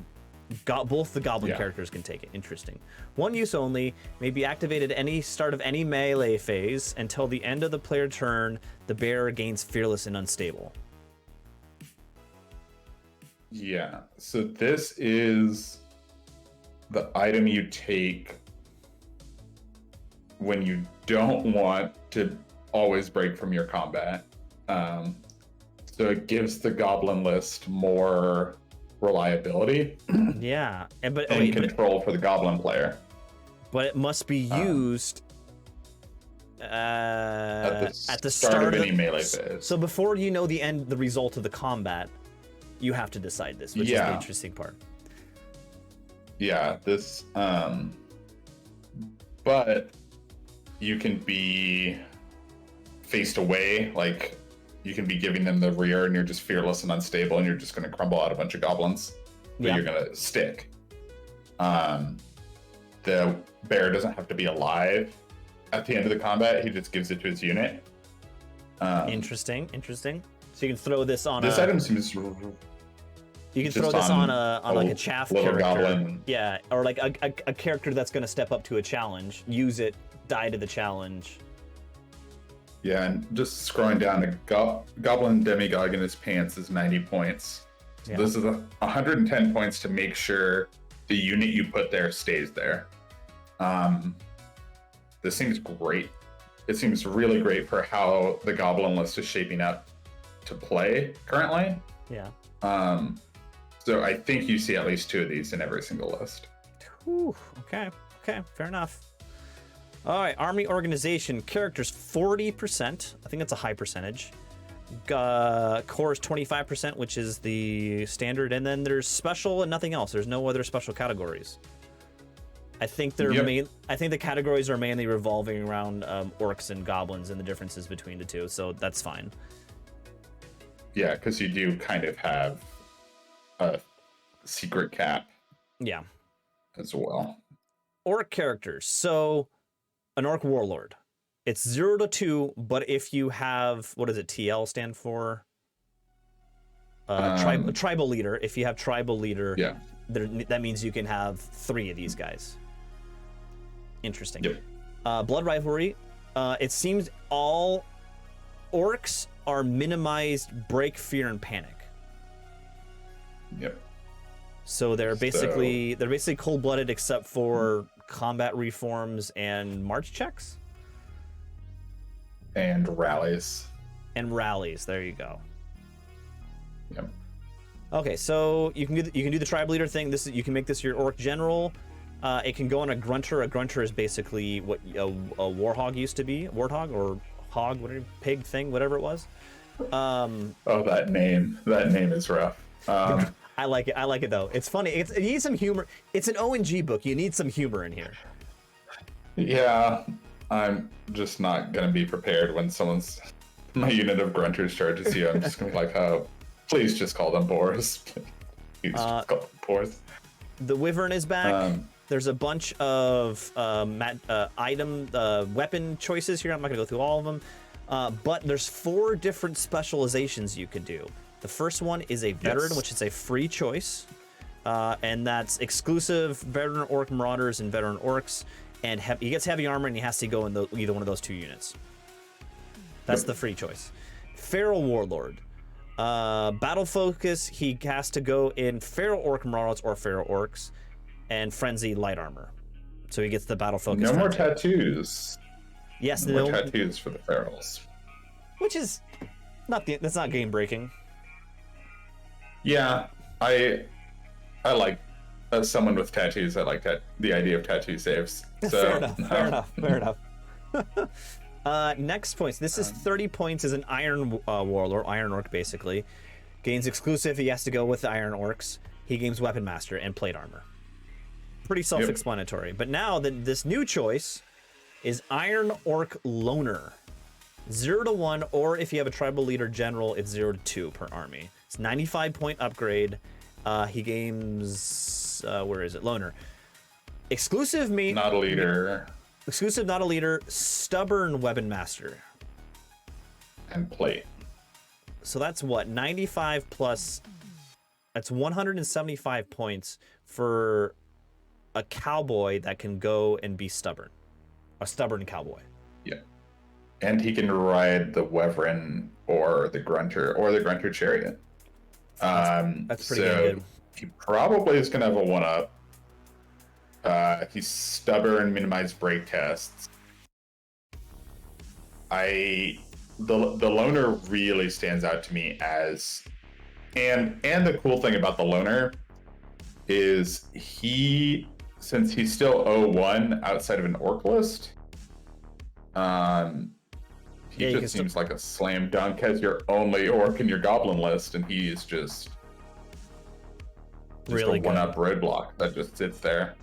Both the goblin characters can take it. Interesting. One use only, may be activated at any start of any melee phase until the end of the player turn. The bearer gains fearless and unstable. Yeah. So this is the item you take when you don't want to always break from your combat. So it gives the goblin list more reliability. Yeah, and control for the goblin player. But it must be used at the start of any melee phase. So before you know the result of the combat, you have to decide this, which is the interesting part. Yeah, this but you can be faced away, like you can be giving them the rear, and you're just fearless and unstable, and you're just going to crumble out a bunch of goblins, but you're going to stick. The bear doesn't have to be alive at the end of the combat. He just gives it to his unit. Interesting. So you can throw this on. This item seems. You can throw this on like a chaff character. Goblin. Yeah, or like a character that's going to step up to a challenge. Use it, die to the challenge. Yeah, and just scrolling down, the Goblin Demigod in his pants is 90 points. So yeah. This is 110 points to make sure the unit you put there stays there. This seems great. It seems really great for how the Goblin list is shaping up to play currently. Yeah. So I think you see at least 2 of these in every single list. Whew, okay, fair enough. All right, army organization, characters 40%. I think that's a high percentage. Core is 25%, which is the standard, and then there's special and nothing else. There's no other special categories. I think I think the categories are mainly revolving around orcs and goblins and the differences between the two, so that's fine. Yeah, because you do kind of have a secret cap. Yeah. As well. Orc characters. So an orc warlord. It's 0 to 2, but if you have, what does it TL stand for? Tribal leader. If you have tribal leader, yeah, that means you can have 3 of these guys. Interesting. Yep. Blood rivalry. It seems all orcs are minimized break, fear, and panic. Yep. So they're basically cold-blooded except for combat reforms and march checks. And rallies. There you go. Yep. Okay, so you can do the tribe leader thing. You can make this your orc general. It can go on a grunter. A grunter is basically what a warhog used to be. Warthog or hog, whatever, pig thing, whatever it was. That name is rough. I like it though. It's funny. It needs some humor. It's an ONG book. You need some humor in here. Yeah, I'm just not gonna be prepared when my unit of grunters charges you. I'm just gonna be like, oh, please just call them boars. Please just call them boars. The wyvern is back. There's a bunch of weapon choices here. I'm not gonna go through all of them, but there's 4 different specializations you could do. The first one is a veteran, which is a free choice, and that's exclusive veteran orc marauders and veteran orcs, and he gets heavy armor and he has to go in either one of those 2 units. That's the free choice. Feral warlord, battle focus. He has to go in feral orc marauders or feral orcs, and frenzy light armor. So he gets the battle focus. No more tattoos. Yes, no more tattoos for the ferals. Which is that's not game breaking. Yeah, I like, as someone with tattoos, I like the idea of tattoo saves. So, fair enough. Next points. This is 30 points as an iron warlord, iron orc basically. Gains exclusive. He has to go with the iron orcs. He gains weapon master and plate armor. Pretty self-explanatory. But now this new choice is iron orc loner. 0 to 1, or if you have a tribal leader general, it's 0 to 2 per army. It's 95 point upgrade. He gains where is it? Loner. Exclusive not a leader. Exclusive, not a leader. Stubborn weapon master. And plate. So that's what? 95 plus. That's 175 points for a cowboy that can go and be stubborn. A stubborn cowboy. Yeah. And he can ride the wyvern or the grunter chariot. That's pretty good. He probably is going to have a 1-up. He's stubborn, minimized break tests. The loner really stands out to me as, and the cool thing about the loner is since he's still 0-1 outside of an orc list, he just seems like a slam dunk as your only orc in your goblin list, and he is just really a 1-up roadblock that just sits there.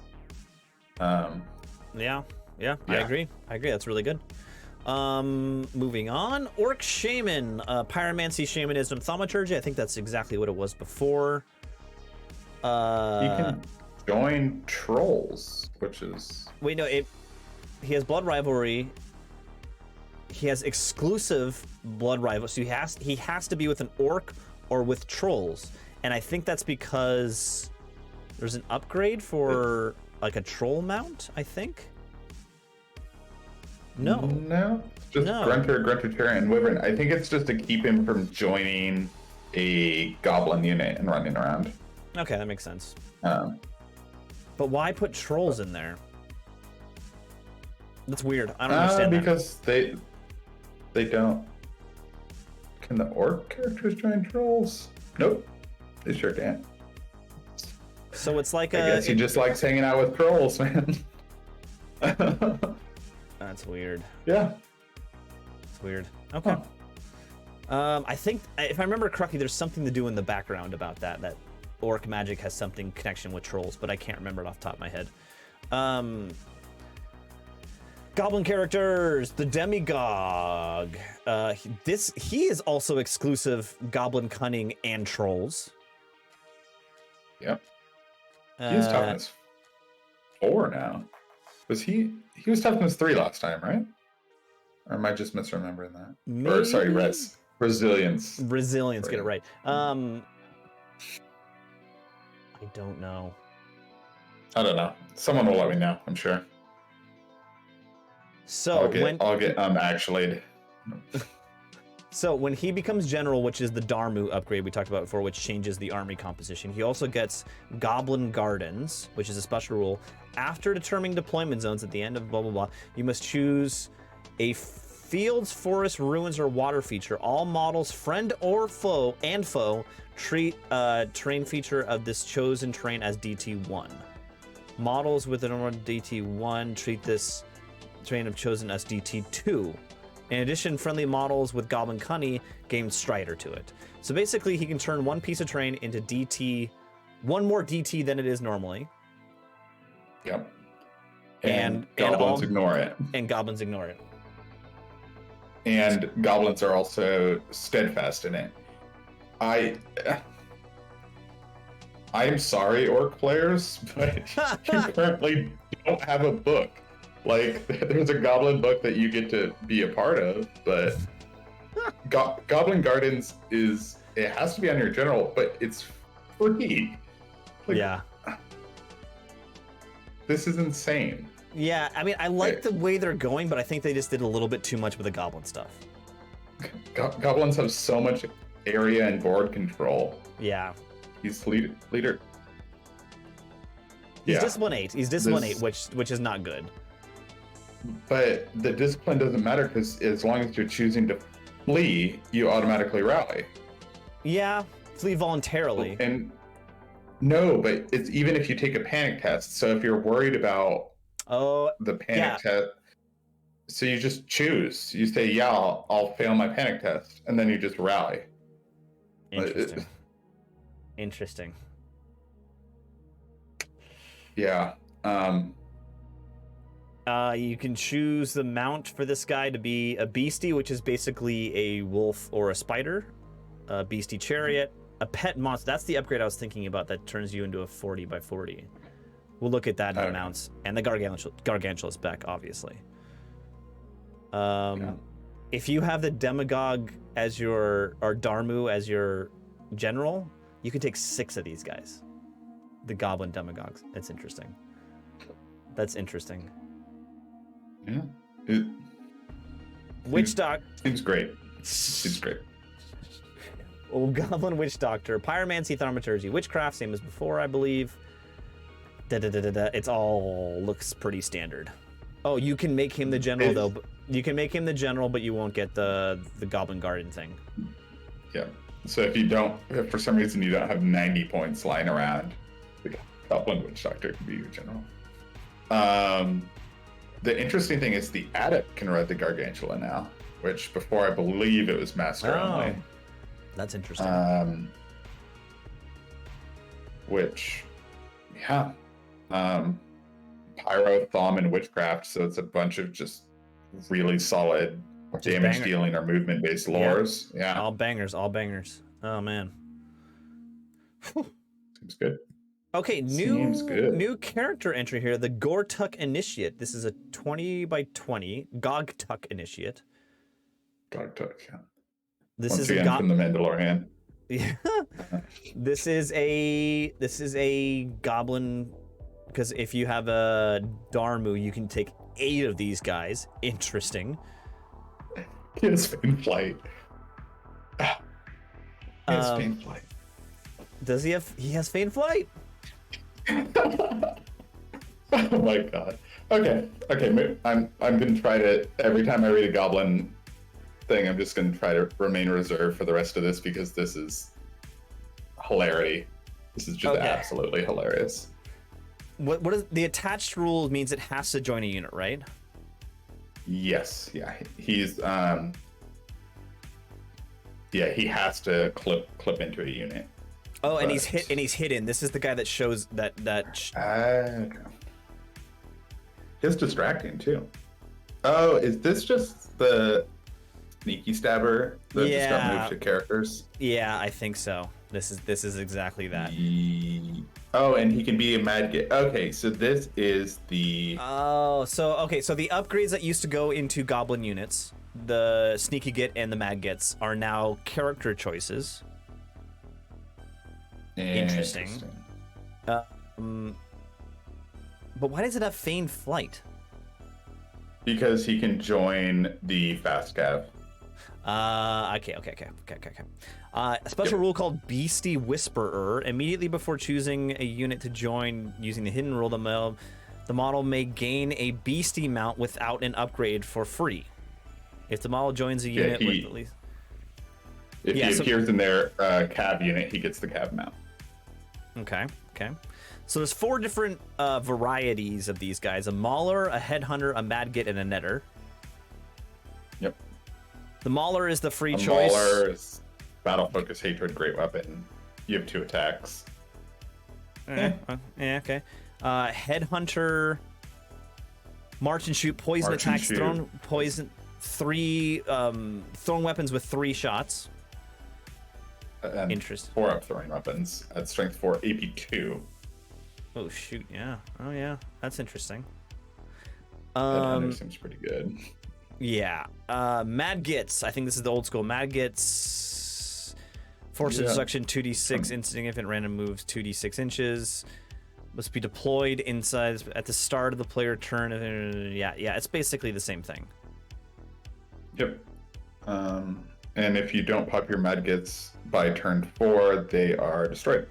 Yeah, I agree. That's really good. Moving on. Orc Shaman, Pyromancy, Shamanism, Thaumaturgy. I think that's exactly what it was before. You can join trolls, which is... Wait, no, he has Blood Rivalry. He has exclusive Blood Rival, so he has to be with an orc or with trolls. And I think that's because there's an upgrade for like a troll mount, I think. No, just no. Grunter, and Wyvern. I think it's just to keep him from joining a goblin unit and running around. Okay, that makes sense. But why put trolls in there? That's weird. I don't understand because they don't. Can the orc characters join trolls? Nope, they sure can't. So it's like I guess he just likes hanging out with trolls, man. That's weird. Yeah. It's weird. Okay. Huh. I think, if I remember correctly, there's something to do in the background about that orc magic has something connection with trolls, but I can't remember it off the top of my head. Goblin characters, the Demigog. He is also exclusive Goblin Cunning and Trolls. Yep. He's toughness 4 now. He was toughness 3 last time, right? Or am I just misremembering that? Maybe? Or sorry, resilience. Resilience, get it right. I don't know. I don't know. Someone will let me know, I'm sure. So I'll get actually. So when he becomes general, which is the Darmu upgrade we talked about before, which changes the army composition, he also gets Goblin Gardens, which is a special rule. After determining deployment zones at the end of blah, blah, blah, you must choose a fields, forest, ruins, or water feature. All models, friend or foe, treat terrain feature of this chosen terrain as DT1. Models with an DT1 treat this terrain of chosen as DT2. In addition, friendly models with Goblin Cunning gain Strider to it. So basically, he can turn one piece of terrain into DT, one more DT than it is normally. Yep. And goblins ignore it. And goblins ignore it. And goblins are also steadfast in it. I am sorry, orc players, but you currently don't have a book. Like, there's a goblin book that you get to be a part of, but Goblin Gardens it has to be on your general, but it's free. Like, yeah. This is insane. Yeah, I mean, I like the way they're going, but I think they just did a little bit too much with the goblin stuff. Goblins have so much area and board control. Yeah. He's leader. He's discipline 8. He's discipline 8, which is not good. But the discipline doesn't matter because as long as you're choosing to flee, you automatically rally. Yeah, flee voluntarily. And no, but it's even if you take a panic test. So if you're worried about the panic test, so you just choose. You say, yeah, I'll fail my panic test, and then you just rally. Interesting. Interesting. Yeah. You can choose the mount for this guy to be a beastie, which is basically a wolf or a spider. A beastie chariot. A pet monster. That's the upgrade I was thinking about that turns you into a 40 by 40. We'll look at that in the mounts. And the Gargantual spec, obviously. If you have the Demagogue as your, or Darmu as your general, you can take 6 of these guys. The Goblin Demagogues. That's interesting. That's interesting. Yeah. Witch Doctor. Seems great. Seems great. Oh, Goblin Witch Doctor. Pyromancy, Thaumaturgy, Witchcraft, same as before, I believe. It's all looks pretty standard. Oh, you can make him the general, though. You can make him the general, but you won't get the Goblin Garden thing. Yeah. So if for some reason you don't have 90 points lying around, the Goblin Witch Doctor can be your general. The interesting thing is the Adept can ride the Gargantula now, which before I believe it was Master only. That's interesting. Pyro, Thom, and Witchcraft, so it's a bunch of just really solid damage banger. dealing or movement based lores. Yeah. All bangers, all bangers. Oh man. Seems good. Okay, Seems good. new character entry here. The Gortuk Initiate. This is a 20 by 20 Gogtuk Initiate. Gartuk, yeah. This Once is again from the Mandalorian. Yeah. This is a goblin, because if you have a Darmu, you can take 8 of these guys. Interesting. He has Fane Flight. He has Fane Flight. Does he have? He has Fane Flight. Oh my god. Okay. I'm gonna try to, every time I read a goblin thing, I'm just gonna try to remain reserved for the rest of this because this is hilarity. This is just absolutely hilarious. What is the attached rule? Means it has to join a unit, right? Yes. Yeah. He's he has to clip into a unit. Oh, and he's hidden. This is the guy that shows that. Okay. It's distracting too. Oh, is this just the sneaky stabber that just got moved to characters? Yeah, I think so. This is exactly that. Oh, and he can be a mad git. Okay, so this is the. Oh, so the upgrades that used to go into goblin units, the sneaky git and the mad gits, are now character choices. Interesting. But why does it have Fane Flight? Because he can join the fast cav. Okay. A special rule called Beastie Whisperer. Immediately before choosing a unit to join using the hidden rule, the model may gain a beastie mount without an upgrade for free. If the model joins a unit with at least... If he appears in their cav unit, he gets the cav mount. Okay. So there's 4 different varieties of these guys: a Mauler, a Headhunter, a Madgit, and a Netter. Yep. The Mauler is the free choice. Mauler is battle focus, hatred, great weapon. You have 2 attacks. Okay. Headhunter, March and shoot, poison attacks, thrown poison, 3 thrown weapons with 3 shots. And Interesting. 4 up throwing weapons at strength 4, AP 2. Oh shoot! Yeah. Oh yeah. That's interesting. That seems pretty good. Yeah. Mad Gits. I think this is the old school. Mad Gits. Force of destruction 2d6 insignificant random moves 2d6 inches. Must be deployed inside at the start of the player turn. Yeah. It's basically the same thing. Yep. And if you don't pop your Mad Gits by turn 4, they are destroyed.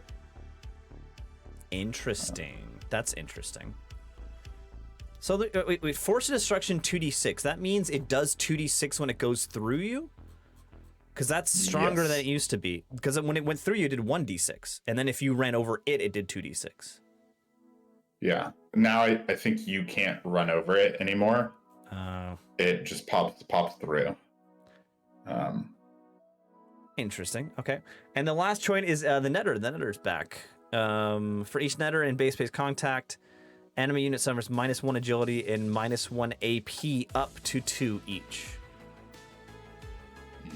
Interesting. That's interesting. So wait, force of destruction 2d6. That means it does 2d6 when it goes through you? Because that's stronger than it used to be. Because when it went through you, it did 1d6. And then if you ran over it, it did 2d6. Yeah. Now I think you can't run over it anymore. It just pops through. Interesting. Okay. And the last choice is the Netter. The Netter's back. For each Netter in base contact, enemy unit suffers -1 agility and -1 AP up to 2 each.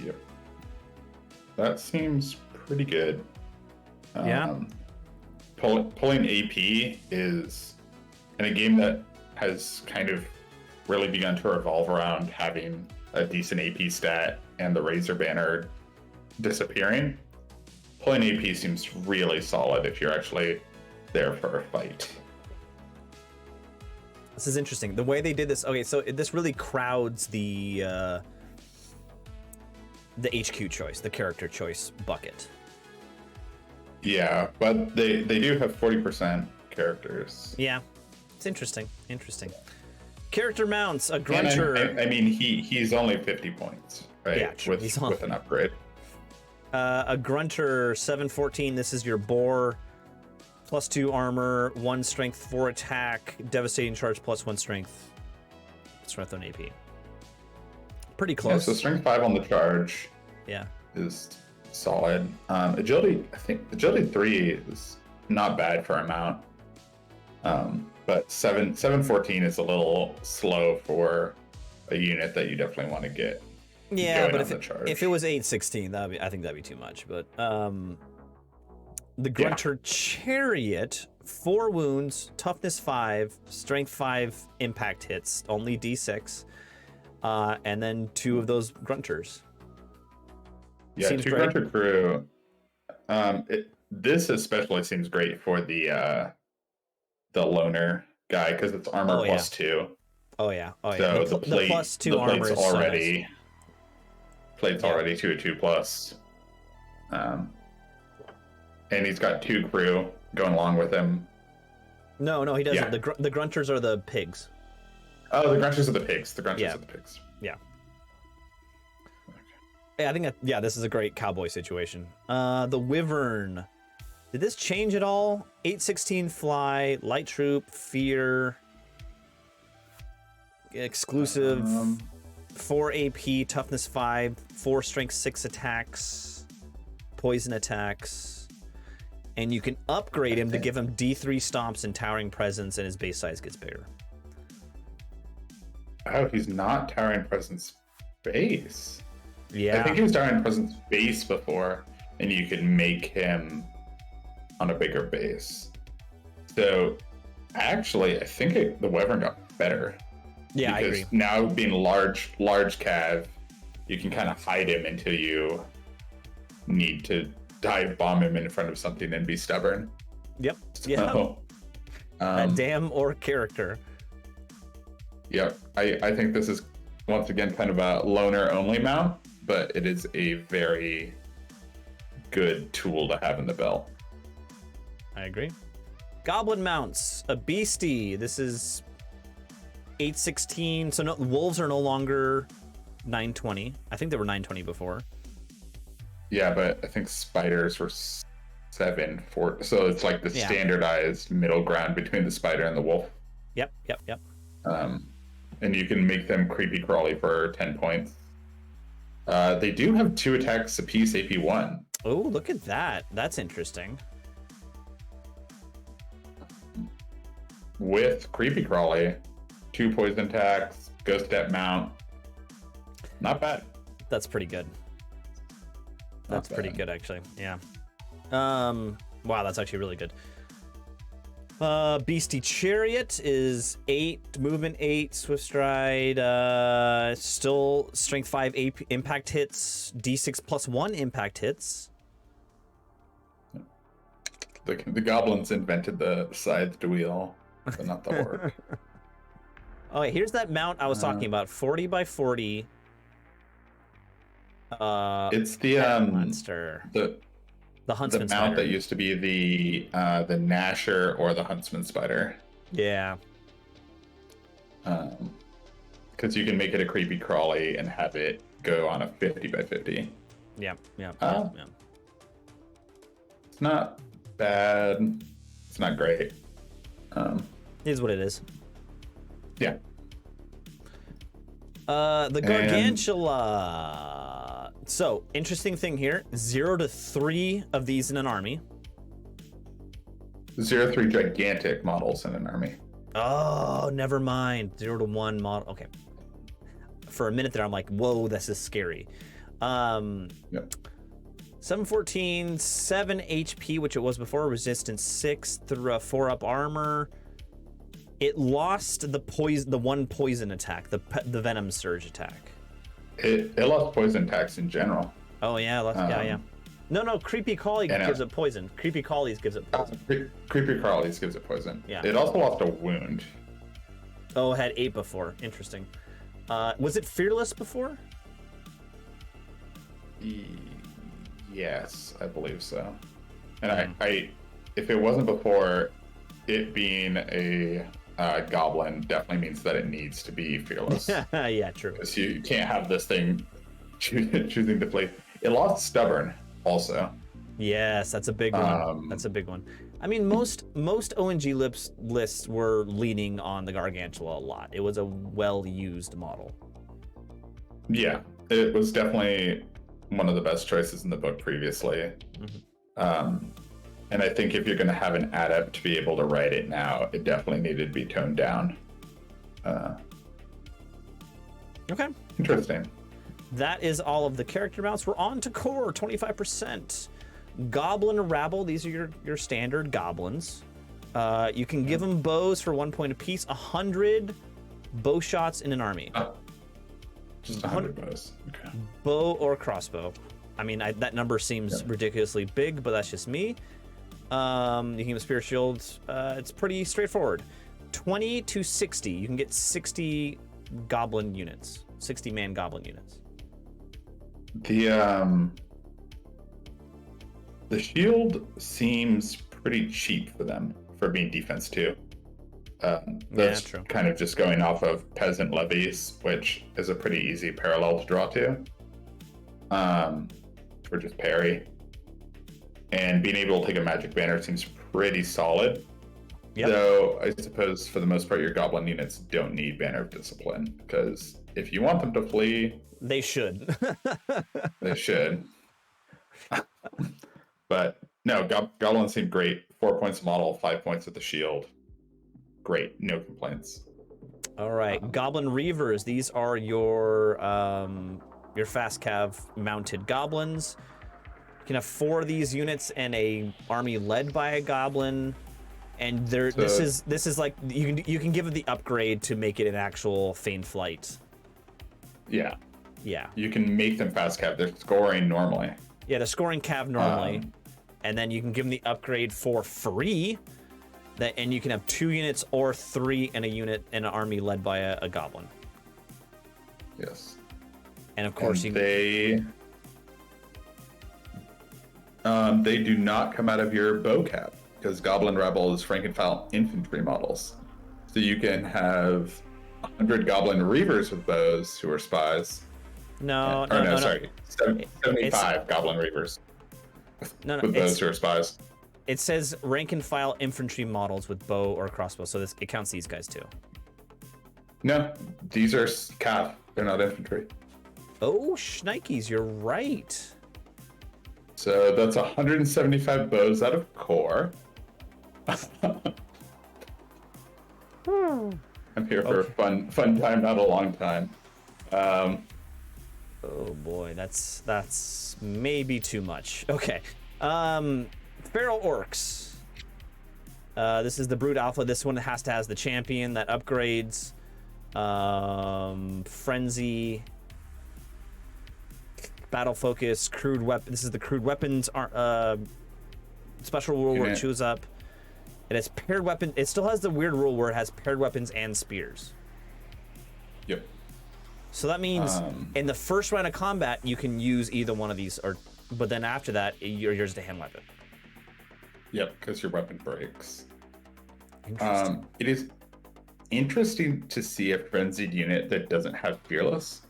Yep. That seems pretty good. Yeah. Pulling AP is in a game that has kind of really begun to revolve around having a decent AP stat and the Razor Banner disappearing. Pulling AP seems really solid if you're actually there for a fight. This is interesting. The way they did this. Okay, so this really crowds the HQ choice, the character choice bucket. Yeah, but they do have 40% characters. Yeah, it's interesting. Character mounts, a Grunter. I mean, he's only 50 points, right? Yeah, true. With an upgrade. A Grunter 714. This is your boar. +2 armor, 1 strength, 4 attack, devastating charge, +1 strength. Strength on AP. Pretty close. Yeah, so strength 5 on the charge. Yeah. Is solid. Agility, I think agility 3 is not bad for a mount. But 714 is a little slow for a unit that you definitely want to get. Yeah, but charge. if it was 816, I think that'd be too much. But the Grunter Chariot, 4 wounds, toughness 5, strength 5, impact hits, only D6, and then 2 of those Grunters. Yeah, Seems 2 great. Grunter crew. This especially seems great for the loner guy because it's armor +2. Oh yeah. So the plate, the +2 armor is already. So nice. Plate's already 2+. And he's got 2 crew going along with him. No, he doesn't. Yeah. The Grunters are the pigs. Oh, the Grunters are the pigs. The Grunters are the pigs. Yeah. Okay. I think this is a great cowboy situation. The Wyvern. Did this change at all? 816 fly, light troop, fear, exclusive, 4 AP, toughness 5, 4 strength 6 attacks, poison attacks, and you can upgrade him to give him D3 stomps and towering presence, and his base size gets bigger. Oh, he's not towering presence base. Yeah. I think he was towering presence base before, and you could make him on a bigger base. So actually, I think the Wyvern got better. Yeah, because I agree. Now being large cav, you can kind of hide him until you need to dive bomb him in front of something and be stubborn. Yep. So, that damn orc character. Yep. I think this is once again kind of a loner only mount, but it is a very good tool to have in the belt. I agree. Goblin mounts, a beastie. This is 816. So wolves are no longer 920. I think they were 920 before. Yeah, but I think spiders were 7, 4. So it's like the standardized middle ground between the spider and the wolf. Yep. And you can make them creepy crawly for 10 points. They do have 2 attacks apiece, AP 1. Oh, look at that. That's interesting. With creepy crawly, 2 poison attacks, ghost step mount. Not bad. That's pretty good. That's pretty good, actually. Yeah. Wow, that's actually really good. Beastie Chariot is 8 movement, 8 swift stride, still strength 5 AP impact hits, D6 +1 impact hits. The goblins invented the scythed wheel, but not the orc. Oh, wait, here's that mount I was talking about. 40 by 40. It's the monster. The Huntsman the mount Spider. that used to be the Gnasher or the Huntsman Spider. Yeah. Because you can make it a creepy crawly and have it go on a 50 by 50. Yeah. It's not bad. It's not great. It is what it is. Yeah. The Gargantula. So, interesting thing here. 0 to 3 of these in an army. 0 to 3 gigantic models in an army. Oh, never mind. 0 to 1 model. Okay. For a minute there, I'm like, whoa, this is scary. Yep. 714, 7 HP, which it was before. Resistance 6 through 4 up armor. It lost the 1 poison attack, the Venom Surge attack. It lost poison attacks in general. Oh yeah, yeah. No, Creepy Crawly gives it poison. Creepy Crawlies gives it poison. Creepy Crawlies gives it poison. Yeah. It also lost a wound. Oh, it had 8 before. Interesting. Was it Fearless before? Yes, I believe so. And I if it wasn't before, it being a goblin definitely means that it needs to be fearless. Yeah, true. Because you can't have this thing choosing to play. It lost stubborn also. Yes, that's a big one. That's a big one. I mean, most ONG lists were leaning on the Gargantula a lot. It was a well-used model. Yeah, it was definitely one of the best choices in the book previously. Mm-hmm. And I think if you're going to have an adept to be able to write it now, it definitely needed to be toned down. Okay. Interesting. That is all of the character mounts. We're on to core, 25%. Goblin Rabble, these are your standard goblins. You can give them bows for 1 point apiece, 100 bow shots in an army. Just 100 bows. Okay. Bow or crossbow. I mean, that number seems ridiculously big, but that's just me. You can give Spirit Shields. It's pretty straightforward. 20 to 60. You can get 60 goblin units. 60 man goblin units. The shield seems pretty cheap for them for being defense 2. That's true. kind of just going off of peasant levies, which is a pretty easy parallel to draw to. For just parry. And being able to take a magic banner seems pretty solid. Yep. Though I suppose for the most part your goblin units don't need Banner of Discipline, because if you want them to flee, they should. they should. But no, goblins seem great. 4 points model, 5 points with the shield. Great, no complaints. All right, Goblin Reavers. These are your fast cav mounted goblins. You can have 4 of these units and a army led by a goblin. And this is like you can give it the upgrade to make it an actual feigned flight. Yeah. Yeah. You can make them fast cav. They're scoring normally. Yeah, they're scoring cav normally, and then you can give them the upgrade for free. And you can have 2 units or 3 in a unit in an army led by a goblin. Yes. And of course, they do not come out of your bow cap, because Goblin Rebel is rank and file infantry models. So you can have 100 Goblin Reavers with bows who are spies. No. 75 Goblin Reavers with bows who are spies. It says rank and file infantry models with bow or crossbow, so it counts these guys too. No, these are cav. They're not infantry. Oh, shnikes, you're right. So that's 175 bows out of core. I'm here for a fun time, not a long time. Oh boy, that's maybe too much. Okay. Feral Orcs. This is the Brute Alpha. This one has to has the champion that upgrades. Frenzy. Battle Focus. Crude weapon. This is the crude weapons. Special rule where it chews up. It has paired weapon. It still has the weird rule where it has paired weapons and spears. Yep. So that means in the first round of combat you can use either one of these, but then after that you're yours to hand weapon. Yep, because your weapon breaks. Interesting. It is interesting to see a frenzied unit that doesn't have fearless.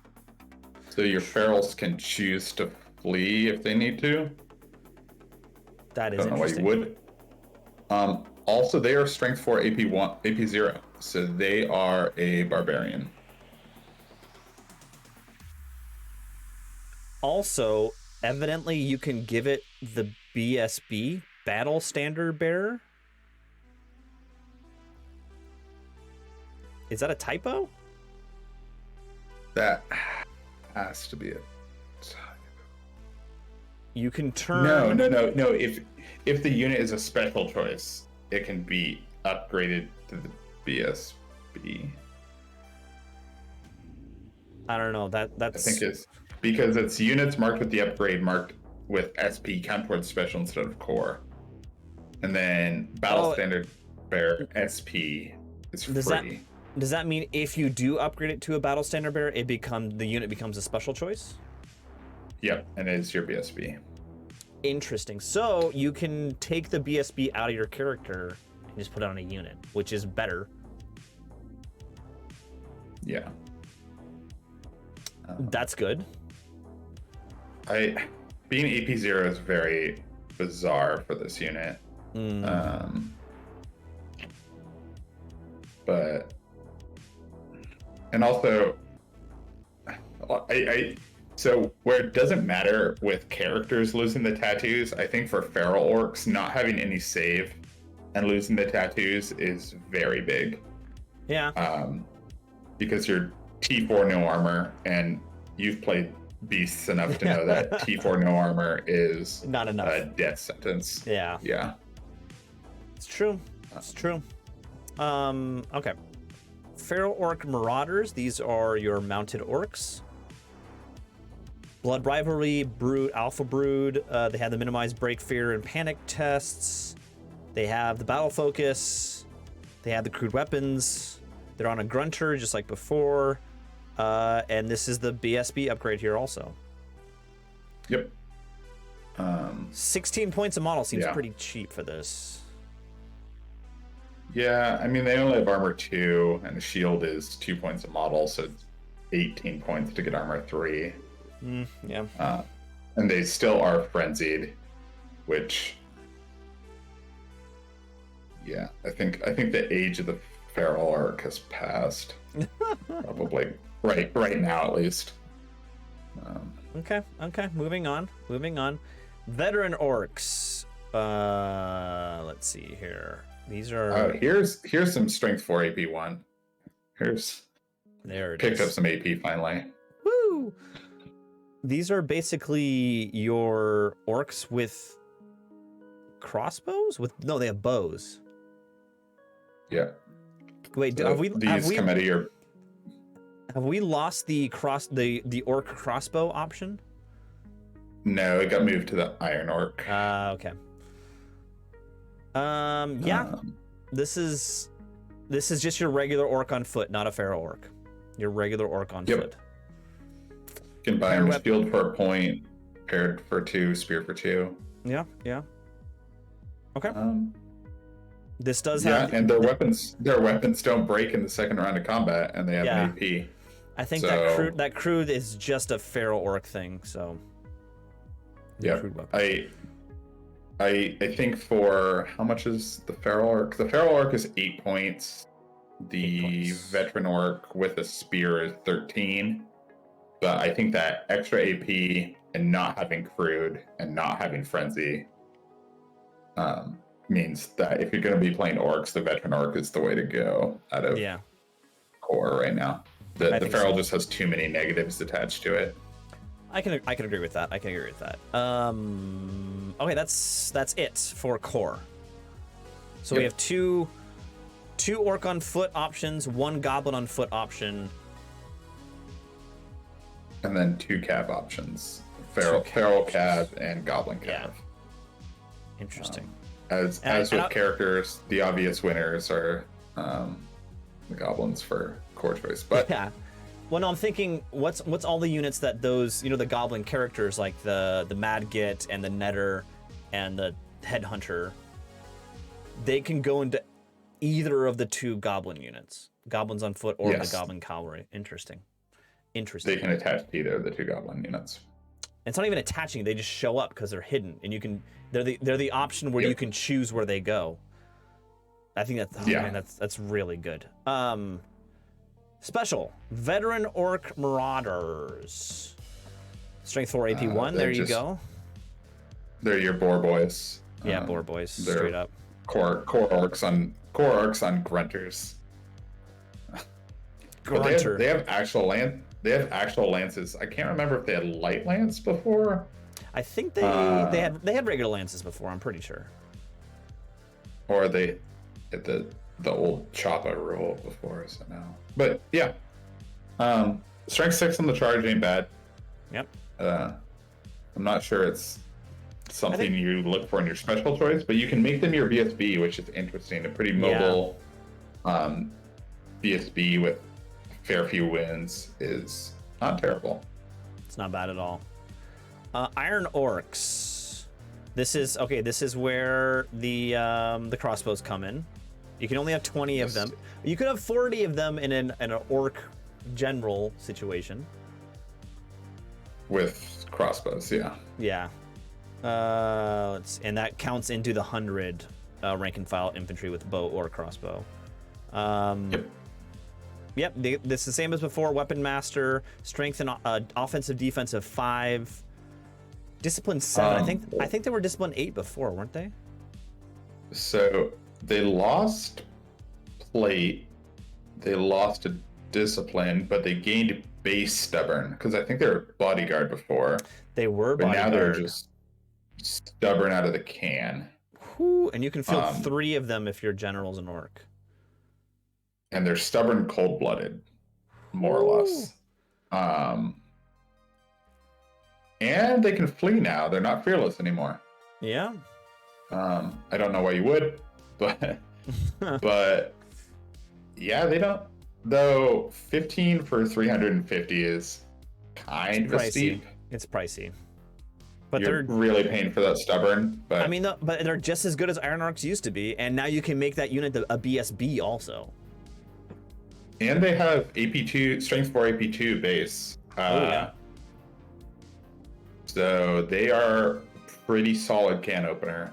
So your ferals can choose to flee if they need to. That is I don't know why interesting. you would. Also, they are strength 4, AP 1, AP 0. So they are a barbarian. Also, evidently you can give it the BSB, Battle Standard Bearer. Is that a typo? That has to be it. You can turn... No. If the unit is a special choice, it can be upgraded to the BSB. I don't know. That's... I think it's because it's units marked with the upgrade marked with SP count towards special instead of core. And then Battle Standard Bearer SP is free. Does that mean if you do upgrade it to a Battle Standard Bearer, the unit becomes a special choice? Yep, and it is your BSB. Interesting. So you can take the BSB out of your character and just put it on a unit, which is better. Yeah. That's good. Being AP 0 is very bizarre for this unit. But and also so where it doesn't matter with characters losing the tattoos, I think for feral orcs not having any save and losing the tattoos is very big. Yeah. Because you're T4 no armor, and you've played Beasts enough to know that T4 no armor is Not enough. a death sentence. Yeah. Yeah. It's true. It's true. Okay. Feral Orc Marauders. These are your mounted orcs. Blood Rivalry, Brood, Alpha Brood. They have the minimized break, fear, and panic tests. They have the battle focus. They have the crude weapons. They're on a grunter just like before. And this is the BSB upgrade here also. Yep. 16 points a model seems Yeah. pretty cheap for this. Yeah, I mean, they only have armor 2, and the shield is 2 points a model, so it's 18 points to get armor 3. Yeah. And they still are frenzied, which, yeah, I think the age of the feral orc has passed. Probably right now, at least. Okay. Moving on. Veteran orcs. Let's see here. These are. Here's some strength 4 AP 1. There it Picked is. up some AP finally. Woo! These are basically your orcs with crossbows. No, they have bows. Yeah. Wait, So have we come out of your. have we lost the orc crossbow option? No, it got moved to the Iron Orc. Okay. Yeah. This is just your regular orc on foot, not a feral orc. Your regular orc on Yep. foot. You can buy them shield for a point, paired for 2, spear for 2. Yeah. Okay. This does Yeah, have. and their weapons don't break in the second round of combat, and they have an AP. I think so- that crude is just a feral orc thing. So. Yeah, Crude weapon. I think for how much is the feral orc? The feral orc is 8 points. The 8 points. veteran orc with a spear is 13. But I think that extra AP and not having crude and not having frenzy means that if you're going to be playing orcs, the veteran orc is the way to go out of core right now. The think feral so. just has too many negatives attached to it. I can agree with that. Okay, that's it for core. So we have two orc on foot options, 1 goblin on foot option. And then 2 cab options. Feral cab and goblin cab. Yeah. Interesting. As with characters, the obvious winners are the goblins for core choice. But yeah. Well, no, I'm thinking, what's all the units that those, the goblin characters like the Madgit and the Netter and the Headhunter, they can go into either of the 2 goblin units, goblins on foot or the goblin cavalry. Interesting. They can attach to either of the 2 goblin units. It's not even attaching; they just show up because they're hidden, and they're the option where you can choose where they go. I think that's really good. Special veteran orc marauders, strength 4 AP 1. There you go. They're your boar boys. Yeah, boar boys, straight up. Core orcs on grunters. Grunter. They have actual lances. I can't remember if they had light lance before. I think they had regular lances before. I'm pretty sure. Or they had the old Choppa rule before, so now. But yeah, strength 6 on the charge ain't bad. Yep. I'm not sure it's something you look for in your special choice, but you can make them your BSB, which is interesting. A pretty mobile BSB with a fair few wins is not terrible. It's not bad at all. Iron Orcs. This is where the crossbows come in. You can only have 20 of them. You could have 40 of them in an orc general situation. With crossbows, yeah. Yeah. And that counts into the 100 rank and file infantry with bow or crossbow. Yep. This is the same as before. Weapon master, strength and offensive defensive 5, discipline 7. I think they were discipline 8 before, weren't they? So they lost plate. They lost a discipline, but they gained base stubborn because I think they were bodyguard before. They were but bodyguard. now they're just stubborn out of the can. Whew, and you can field 3 of them if your general's an orc. And they're stubborn, cold-blooded, more or less. And they can flee now. They're not fearless anymore. Yeah. I don't know why you would, but but yeah, they don't. Though 15 for 350 is kind of steep. It's pricey. But You're they're really paying for that stubborn. But I mean, but they're just as good as Iron Orcs used to be, and now you can make that unit a BSB also. And they have AP2, Strength 4 AP2 base. Yeah. So they are pretty solid can opener.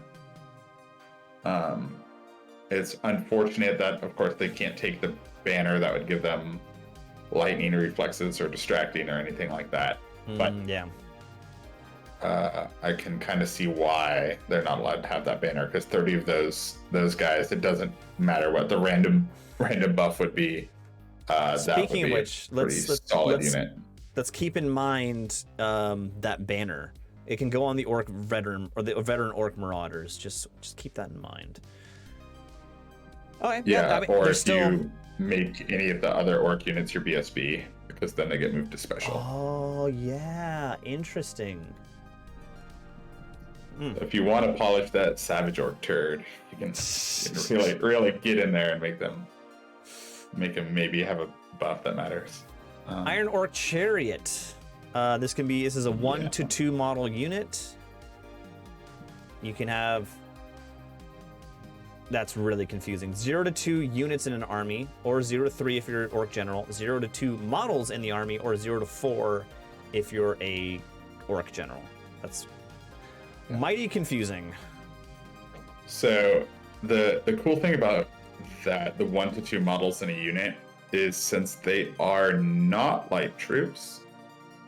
It's unfortunate that, of course, they can't take the banner that would give them lightning reflexes or distracting or anything like that. But yeah, I can kind of see why they're not allowed to have that banner, because 30 of those guys, it doesn't matter what the random buff would be. Speaking of which, let's keep in mind that banner. It can go on the orc veteran or the veteran orc marauders. Just keep that in mind. Okay. Yeah, I mean, or if you make any of the other orc units your BSB, because then they get moved to special. Oh yeah, interesting. If you want to polish that savage orc turd, you can really get in there and make them maybe have a buff that matters. Iron Orc Chariot. This is a 1 to 2 model unit. You can have. That's really confusing. 0 to 2 units in an army, or 0 to 3 if you're an orc general. 0 to 2 models in the army, or 0 to 4 if you're a orc general. That's mighty confusing. So the cool thing about that, the 1 to 2 models in a unit, is since they are not light troops,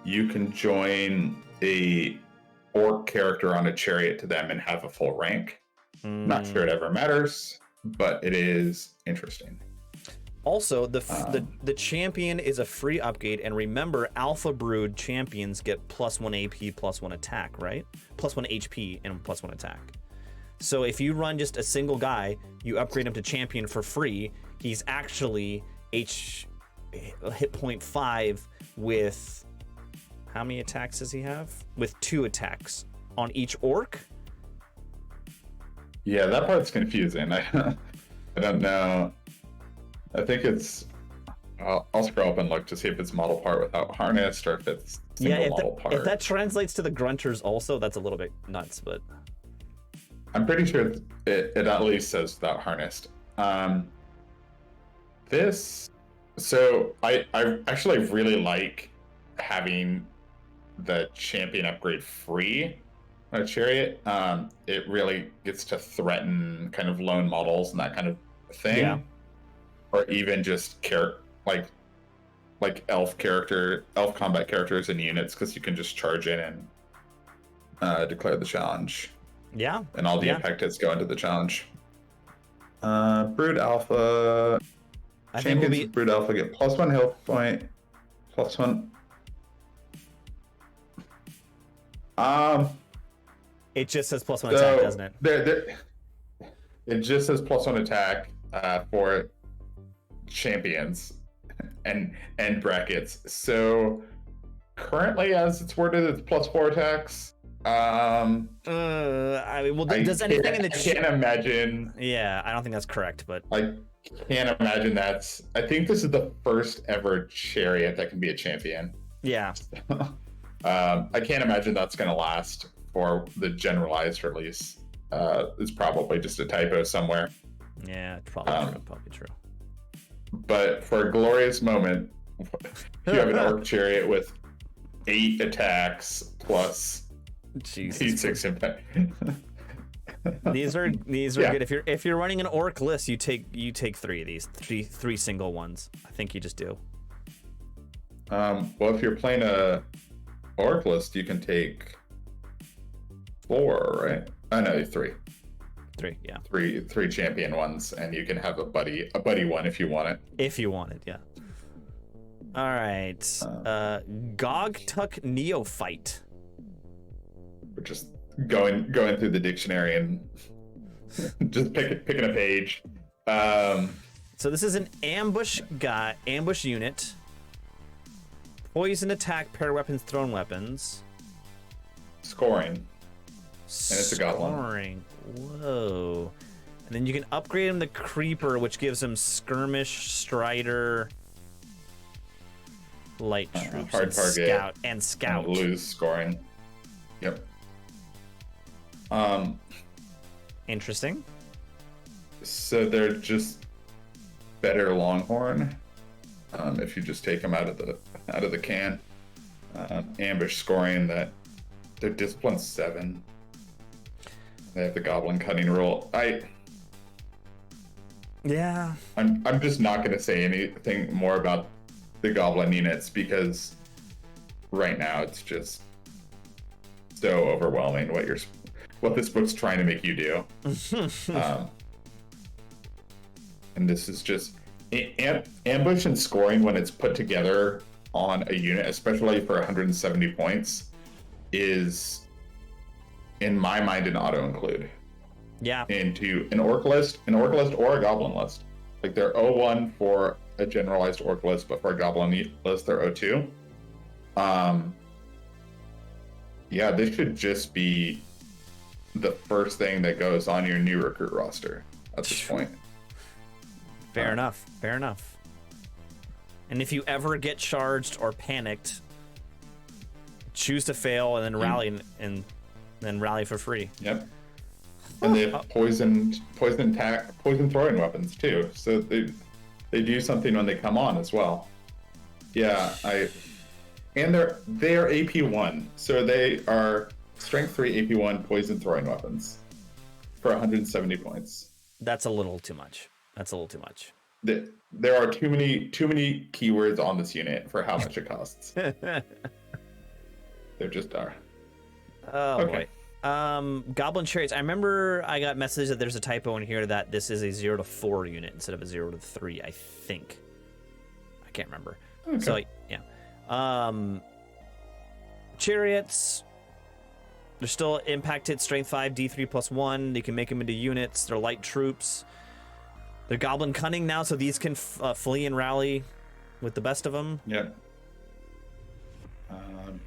you can join a orc character on a chariot to them and have a full rank. Not sure it ever matters, but it is interesting. Also, the champion is a free upgrade, and remember, Alpha Brood champions get +1 AP, +1 attack, right? +1 HP and +1 attack. So if you run just a single guy, you upgrade him to champion for free. He's actually hit point 5 with how many attacks does he have? With 2 attacks on each orc. Yeah, that part's confusing. I don't know. I think it's. I'll scroll up and look to see if it's model part without harnessed or if it's single model part. If that translates to the grunters also, that's a little bit nuts, but I'm pretty sure it at least says without harnessed. So I actually really like having the champion upgrade free on a chariot. It really gets to threaten kind of lone models and that kind of thing. Yeah. Or even just like elf combat characters and units, because you can just charge in and declare the challenge. Yeah. And all the impact hits go into the challenge. Brood Alpha. Champions with Brood Alpha get +1 health point, +1. It just says +1 attack, doesn't it? It just says +1 attack for champions and brackets. So currently, as it's worded, it's +4 attacks. I mean, well, does anything in the I can't imagine. Yeah, I don't think that's correct, but I can't imagine that's. I think this is the first ever chariot that can be a champion. Yeah. I can't imagine that's going to last for the generalized release. It's probably just a typo somewhere. Yeah, probably true. But for a glorious moment, you have an orc chariot with 8 attacks plus D6 impact. These are good. If you're running an orc list, you take 3 of these, three single ones. I think you just do. Well, if you're playing a orc list, you can take 4, right? I know 3. 3, yeah. 3 champion ones, and you can have a buddy one if you want it. If you want it, yeah. All right. Gogtuk Neophyte. We're just going through the dictionary and just picking a page. So this is an ambush unit. Poison attack, paraweapons, thrown weapons. Scoring. And it's a goblin. Scoring. Whoa. And then you can upgrade him to Creeper, which gives him Skirmish, Strider, Light Troops, hard target, and Scout. Lose scoring. Yep. Interesting. So they're just better Longhorn. If you just take them out of the can. Ambush scoring that they're discipline 7. They have the goblin cutting rule. Yeah. I'm just not going to say anything more about the goblin units because right now it's just so overwhelming what this book's trying to make you do. And this is just ambush and scoring when it's put together on a unit, especially for 170 points, is in my mind an auto include. Yeah. Into an orc list or a goblin list. Like they're 01 for a generalized orc list, but for a goblin list they're 02. Yeah, this should just be the first thing that goes on your new recruit roster at this point. Fair enough. And if you ever get charged or panicked, choose to fail and then rally and then rally for free. Yep. And they have poison throwing weapons too. So they do something when they come on as well. Yeah, and they're AP1. So they are strength 3 AP1 poison throwing weapons for 170 points. That's a little too much. There are too many keywords on this unit for how much it costs. There just are. Oh okay. Boy. Goblin Chariots. I remember I got message that there's a typo in here that this is a 0 to 4 unit instead of a 0 to 3, I think. I can't remember. Okay. So, yeah. Chariots. They're still impacted, strength 5, D3 plus 1. They can make them into units. They're light troops. They're goblin cunning now, so these can flee and rally with the best of them. Yep.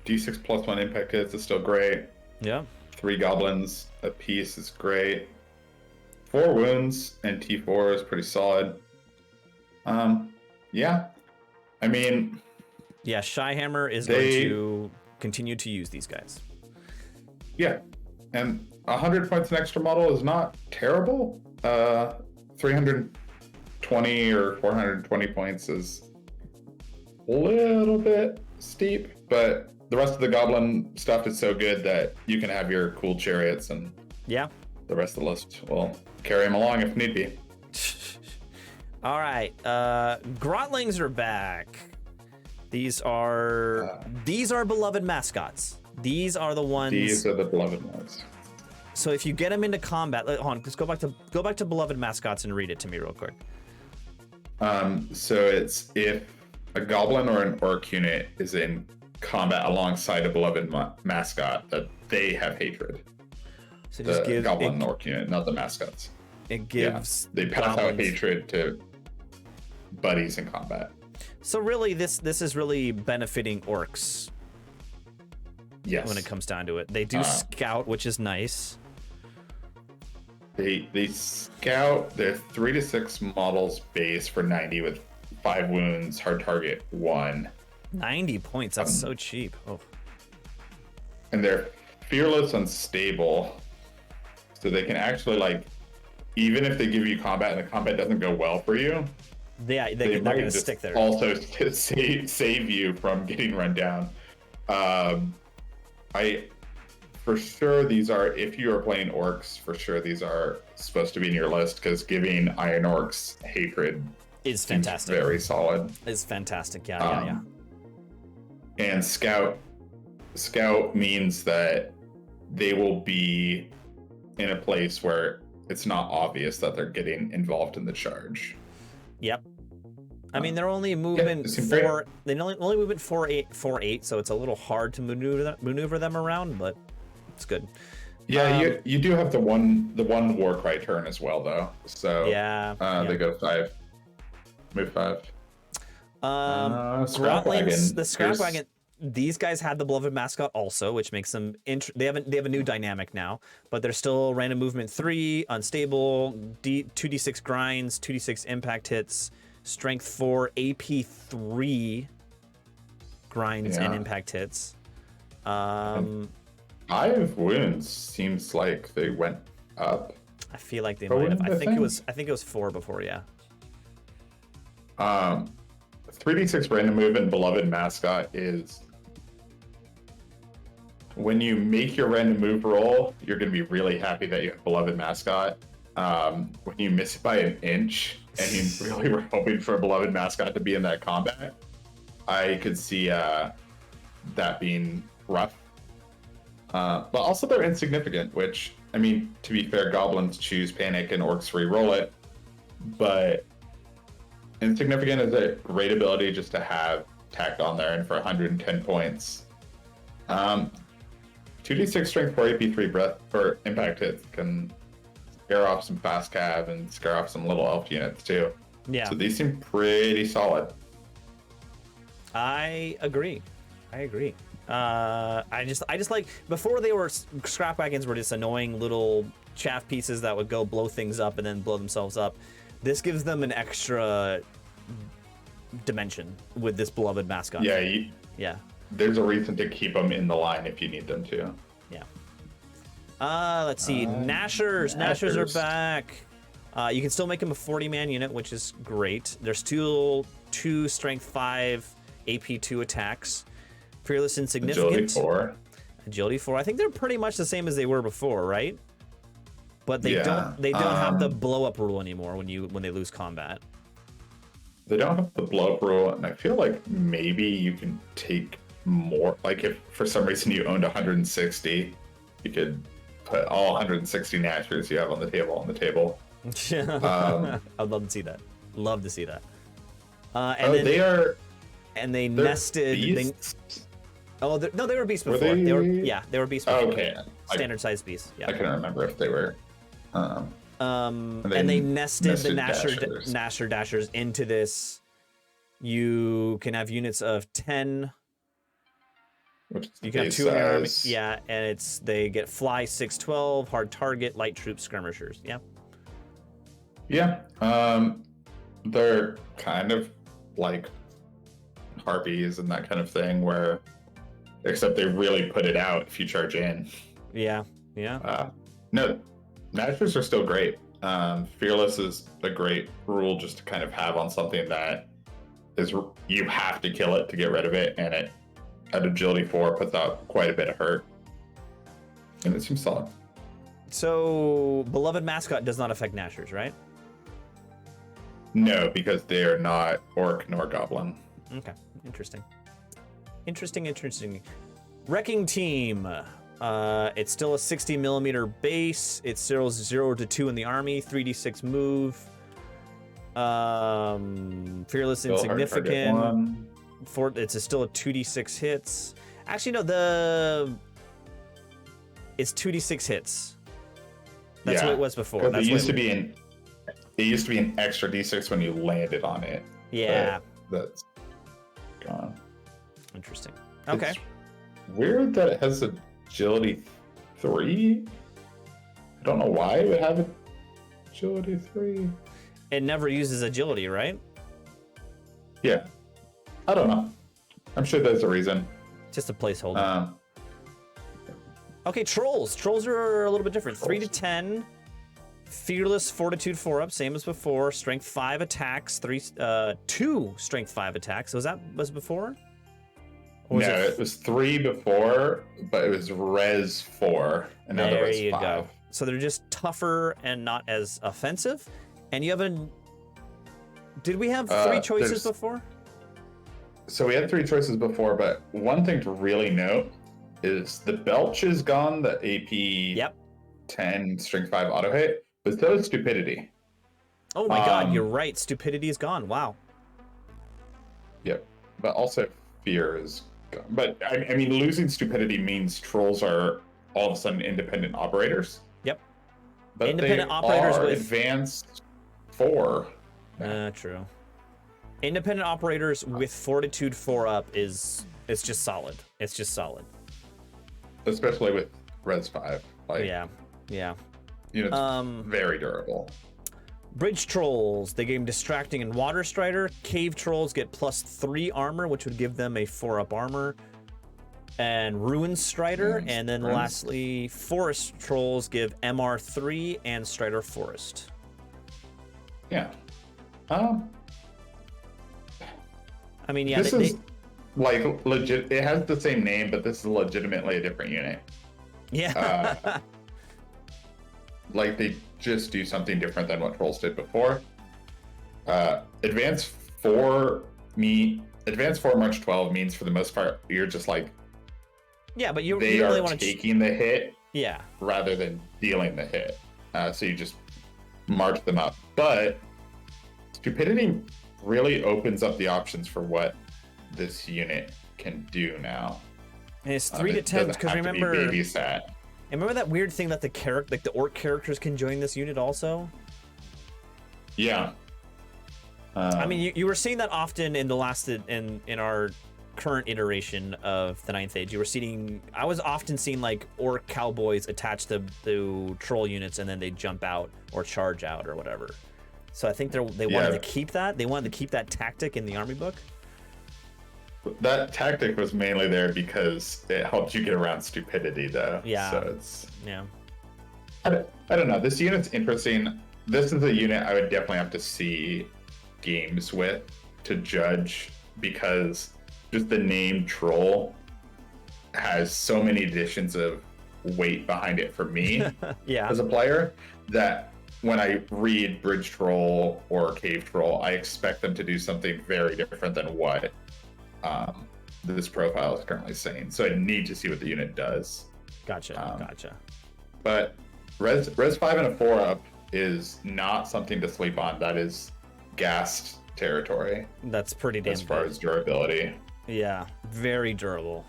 D6 plus 1 impact hits is still great. Yeah. 3 goblins a piece is great. 4 wounds and T4 is pretty solid. Yeah. I mean... Yeah, Shyhammer is going to continue to use these guys. Yeah. And 100 points an extra model is not terrible. 320 or 420 points is a little bit steep, but the rest of the goblin stuff is so good that you can have your cool chariots and yeah, the rest of the list will carry them along if need be. All right, Grotlings are back. These are beloved mascots. These are the ones. These are the beloved ones. So if you get them into combat, hold on, let's go back to beloved mascots and read it to me real quick. So it's if a goblin or an orc unit is in combat alongside a beloved mascot, that they have hatred. So the goblin and orc unit, not the mascots. It gives they pass out hatred to buddies in combat. So really, this is really benefiting orcs. Yes. When it comes down to it, they do scout, which is nice. They scout. They're 3 to 6 models base for 90 with 5 wounds, hard target 1. 90 points. That's so cheap. Oh. And they're fearless and stable, so they can actually, like, even if they give you combat and the combat doesn't go well for you, they're going to stick there. Also save you from getting run down. For sure, these are, if you are playing orcs, for sure these are supposed to be in your list, because giving Iron Orcs hatred is fantastic. Very solid. Is fantastic. Yeah. And Scout means that they will be in a place where it's not obvious that they're getting involved in the charge. Yep. I mean, they're only moving They only moving 4-8, so it's a little hard to maneuver them around, but it's good. Yeah, you do have the one war cry turn as well, though. So they go 5, move 5. Scrap wagon. The scrap wagon. These guys had the beloved mascot also, which makes them they have a new dynamic now, but they're still random movement 3, unstable, 2d6 grinds, 2d6 impact hits, strength 4, AP 3 grinds and impact hits. 5 wounds seems like they went up. I feel like they might have. I think it was 4 before, yeah. 3d6 random movement beloved mascot is when you make your random move roll, you're going to be really happy that you have beloved mascot. When you miss it by an inch and you really were hoping for a beloved mascot to be in that combat, I could see that being rough. But also they're insignificant, which, I mean, to be fair, goblins choose panic and orcs re-roll it, but insignificant is a great ability just to have tacked on there, and for 110 points. 2d6 strength 4 AP3 breath for impact hits can scare off some fast cav and scare off some little elf units too. Yeah. So these seem pretty solid. I agree. I just like, before they were, scrap wagons were just annoying little chaff pieces that would go blow things up and then blow themselves up. This gives them an extra dimension with this beloved mascot. Yeah. There's a reason to keep them in the line if you need them to. Yeah. Let's see. Nashers are back. You can still make them a 40-man unit, which is great. There's still 2 strength 5 AP 2 attacks. Fearless Insignificant. Agility 4. I think they're pretty much the same as they were before, right? But they don't have the blow up rule anymore when they lose combat. They don't have the blow up rule, and I feel like maybe you can take more. Like if for some reason you owned 160, you could put all 160 Nashers you have on the table. I'd love to see that. Love to see that. They nested. They were beasts before. They were beasts before. Okay. Standard size beasts. Yeah. I can't remember if they were. And they nested the Nasher Dashers into this. You can have units of 10. Which you can have 2 in your army. Yeah, and they get fly 6-12, hard target, light troop skirmishers. Yeah. Yeah. They're kind of like harpies and that kind of thing, where except they really put it out if you charge in. Yeah. No, Nashers are still great. Fearless is a great rule just to kind of have on something that is you have to kill it to get rid of it, and it at agility 4 puts out quite a bit of hurt, and it seems solid. So beloved mascot does not affect Nashers, right? No, because they are not orc nor goblin. Okay, interesting. Wrecking Team. It's still a 60mm base. It's 0 to 2 in the army. 3d6 move. Fearless Insignificant. It's still a 2d6 hits. Actually, no. It's 2d6 hits. That's what it was before. It used to be an extra d6 when you landed on it. Yeah. That's gone. Interesting. Okay. It's weird that it has agility 3. I don't know why it would have agility 3. It never uses agility, right? Yeah. I don't know. I'm sure there's a reason. Just a placeholder. Okay, trolls. Trolls are a little bit different. 3 to 10. Fearless, Fortitude 4 up, same as before. Strength 5 attacks. 2 Strength 5 attacks. Was before? No, it was 3 before, but it was res 4, and now there is 5. Go. So they're just tougher and not as offensive. And you have did we have 3 choices before? So we had 3 choices before, but one thing to really note is the Belch is gone, the AP 10 Strength 5 auto hit, but so is Stupidity. Oh my god, you're right. Stupidity is gone. Wow. Yep. But also fear is gone. But I mean, losing stupidity means trolls are all of a sudden independent operators. Yep. But Independent they operators are with advanced 4. true. Independent operators with fortitude 4 up it's just solid. It's just solid. Especially with Res 5. Like, yeah. It's very durable. Bridge trolls, they gain distracting and water strider. Cave trolls get +3 armor, which would give them a 4-up armor. And ruin strider, and then lastly, forest trolls give MR3 and strider forest. Yeah. I mean, yeah, this is like legit. It has the same name, but this is legitimately a different unit. Yeah. Like they just do something different than what trolls did before. Advance 4 March 12 means for the most part you're just like, yeah, but you they really are want to taking the hit, yeah, rather than dealing the hit. So you just march them up. But stupidity really opens up the options for what this unit can do now. And it's 3 to 10 because remember, babysat. And remember that weird thing that the orc characters can join this unit also? Yeah. I mean, you were seeing that often in the last in our current iteration of the 9th Age. You were seeing, I was often seeing like orc cowboys attached to troll units and then they jump out or charge out or whatever. So I think they wanted to keep that. They wanted to keep that tactic in the army book. That tactic was mainly there because it helped you get around stupidity, though. Yeah. So it's... Yeah. I don't know. This unit's interesting. This is a unit I would definitely have to see games with to judge, because just the name Troll has so many additions of weight behind it for me yeah. as a player, that when I read Bridge Troll or Cave Troll, I expect them to do something very different than what this profile is currently saying. So I need to see what the unit does. Gotcha. But Res 5 and a 4-up is not something to sleep on. That is gassed territory. That's pretty damn as far good. As durability. Yeah, very durable.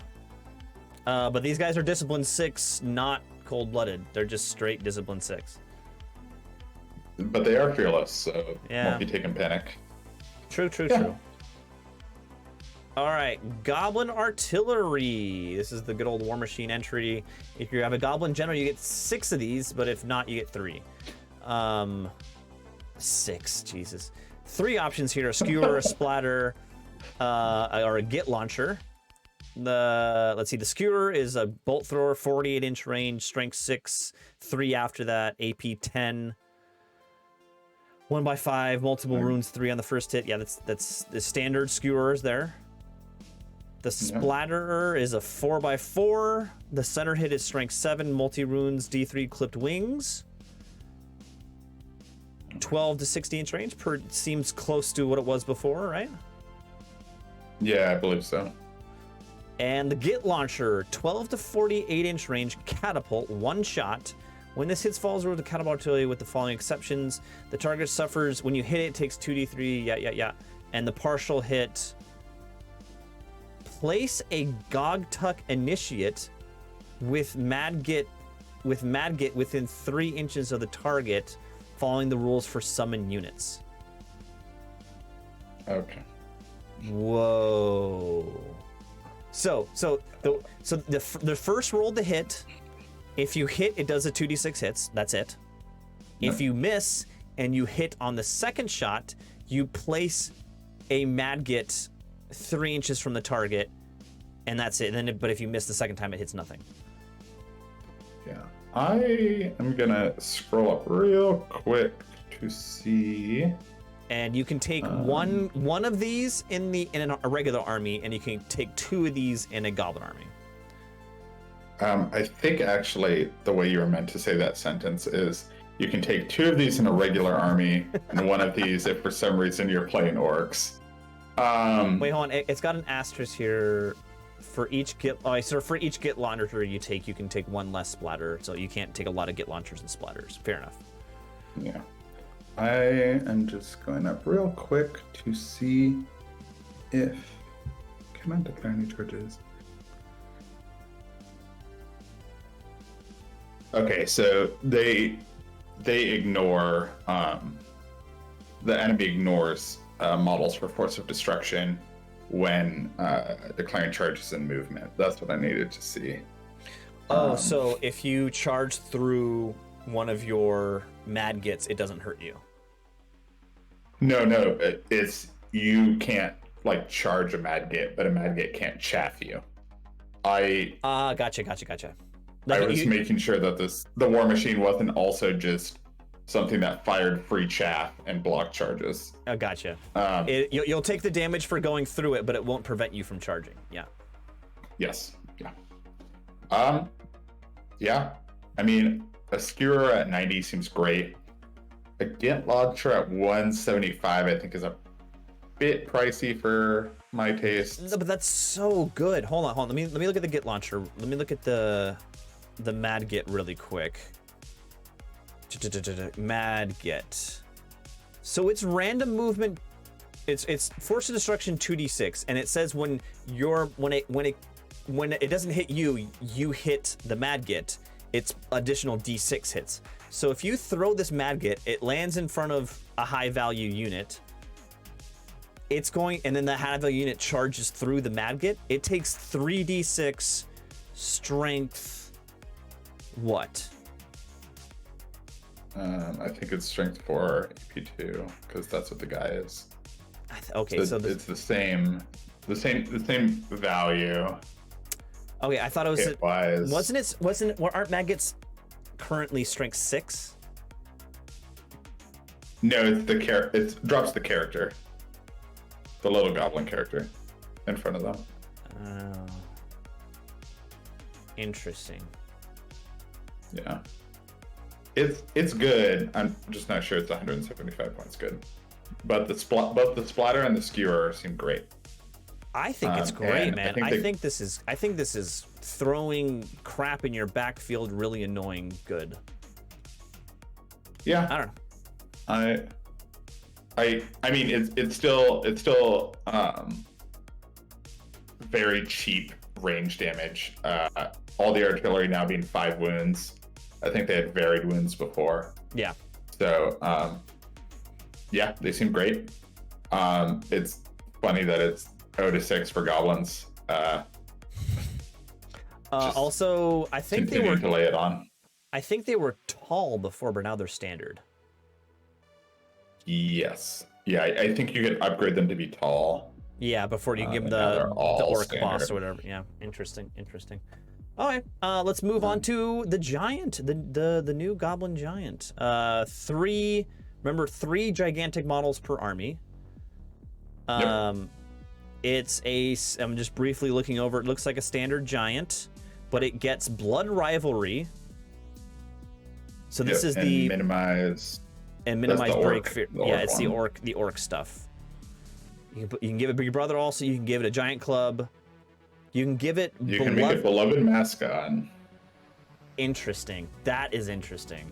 But these guys are Discipline 6, not cold-blooded. They're just straight Discipline 6. But they are fearless, so yeah. Won't be taking panic. True. All right, Goblin Artillery. This is the good old War Machine entry. If you have a Goblin General, you get 6 of these, but if not, you get 3. 6, Jesus. 3 options here: a Skewer, a Splatter, or a Git Launcher. Let's see, the Skewer is a Bolt Thrower, 48-inch range, Strength 6, 3 after that, AP 10. 1x5, multiple runes, 3 on the first hit. Yeah, that's the standard skewers there. The Splatterer is a 4x4. The center hit is strength 7, multi runes, D3 clipped wings. 12 to 60-inch range. Seems close to what it was before, right? Yeah, I believe so. And the Git Launcher, 12 to 48-inch range catapult, 1 shot. When this hits falls over the catapult artillery with the following exceptions: the target suffers when you hit it, takes 2d3, yeah. And the partial hit, place a Gogtuck Initiate with Madgit within 3 inches of the target, following the rules for summon units. Okay. Whoa. So the first roll to hit. If you hit, it does a 2d6 hits. That's it. No. If you miss and you hit on the second shot, you place a Madgit 3 inches from the target, and that's it. But if you miss the second time, it hits nothing. Yeah. I am going to scroll up real quick to see. And you can take one of these in a regular army, and you can take 2 of these in a goblin army. I think actually the way you were meant to say that sentence is you can take 2 of these in a regular army and 1 of these if for some reason you're playing orcs. Wait, hold on. It's got an asterisk here. For each Git launcher you take, you can take 1 less splatter, so you can't take a lot of Git launchers and splatters. Fair enough. Yeah. I am just going up real quick to see if can I declare any charges? Okay, so they ignore the enemy ignores models for force of destruction when declaring charges in movement. That's what I needed to see. Oh, so if you charge through one of your mad gets, it doesn't hurt you. No, it's you can't like charge a mad get, but a mad get can't chaff you. Gotcha. I was making sure that the war machine wasn't also just something that fired free chaff and blocked charges. Oh, gotcha. You'll take the damage for going through it, but it won't prevent you from charging. Yeah. Yes. Yeah. Yeah. I mean, a skewer at 90 seems great. A Gint launcher at 175, I think, is a bit pricey for my taste. No, but that's so good. Hold on. Let me look at the Git launcher. Let me look at the Mad Git really quick. Mad Git. So it's random movement. It's force of destruction 2d6, and it says when it doesn't hit you, you hit the Mad Git. It's additional d6 hits. So if you throw this Mad Git, it lands in front of a high value unit. It's going, and then the high value unit charges through the Mad Git. It takes 3d6 strength. What? I think it's strength 4 AP2 because that's what the guy is. Okay, so it's the same value. Okay, I thought it was Hit-wise. aren't Mad Gits currently strength 6? No, it drops the character. The little goblin character in front of them. Oh. Interesting. Yeah. It's good. I'm just not sure it's 175 points good. But both the splatter and the skewer seem great. I think it's great, man. I think this is throwing crap in your backfield really annoying good. Yeah. I don't know. I mean it's still very cheap range damage. All the artillery now being 5 wounds. I think they had varied wounds before. Yeah. So yeah, they seem great. It's funny that it's 0 to 6 for goblins. Also, I think they were to lay it on. I think they were tall before, but now they're standard. Yes. Yeah, I think you could upgrade them to be tall. Yeah, before you give them the orc boss or whatever. Yeah, interesting. All right, let's move on to the giant, the new goblin giant. 3 gigantic models per army. I'm just briefly looking over. It looks like a standard giant, but it gets blood rivalry. So this is the minimize break fear. Yeah, it's the orc stuff. You can give it Big Brother also. You can give it a giant club. You can give it. You can make it beloved mascot. Interesting. That is interesting.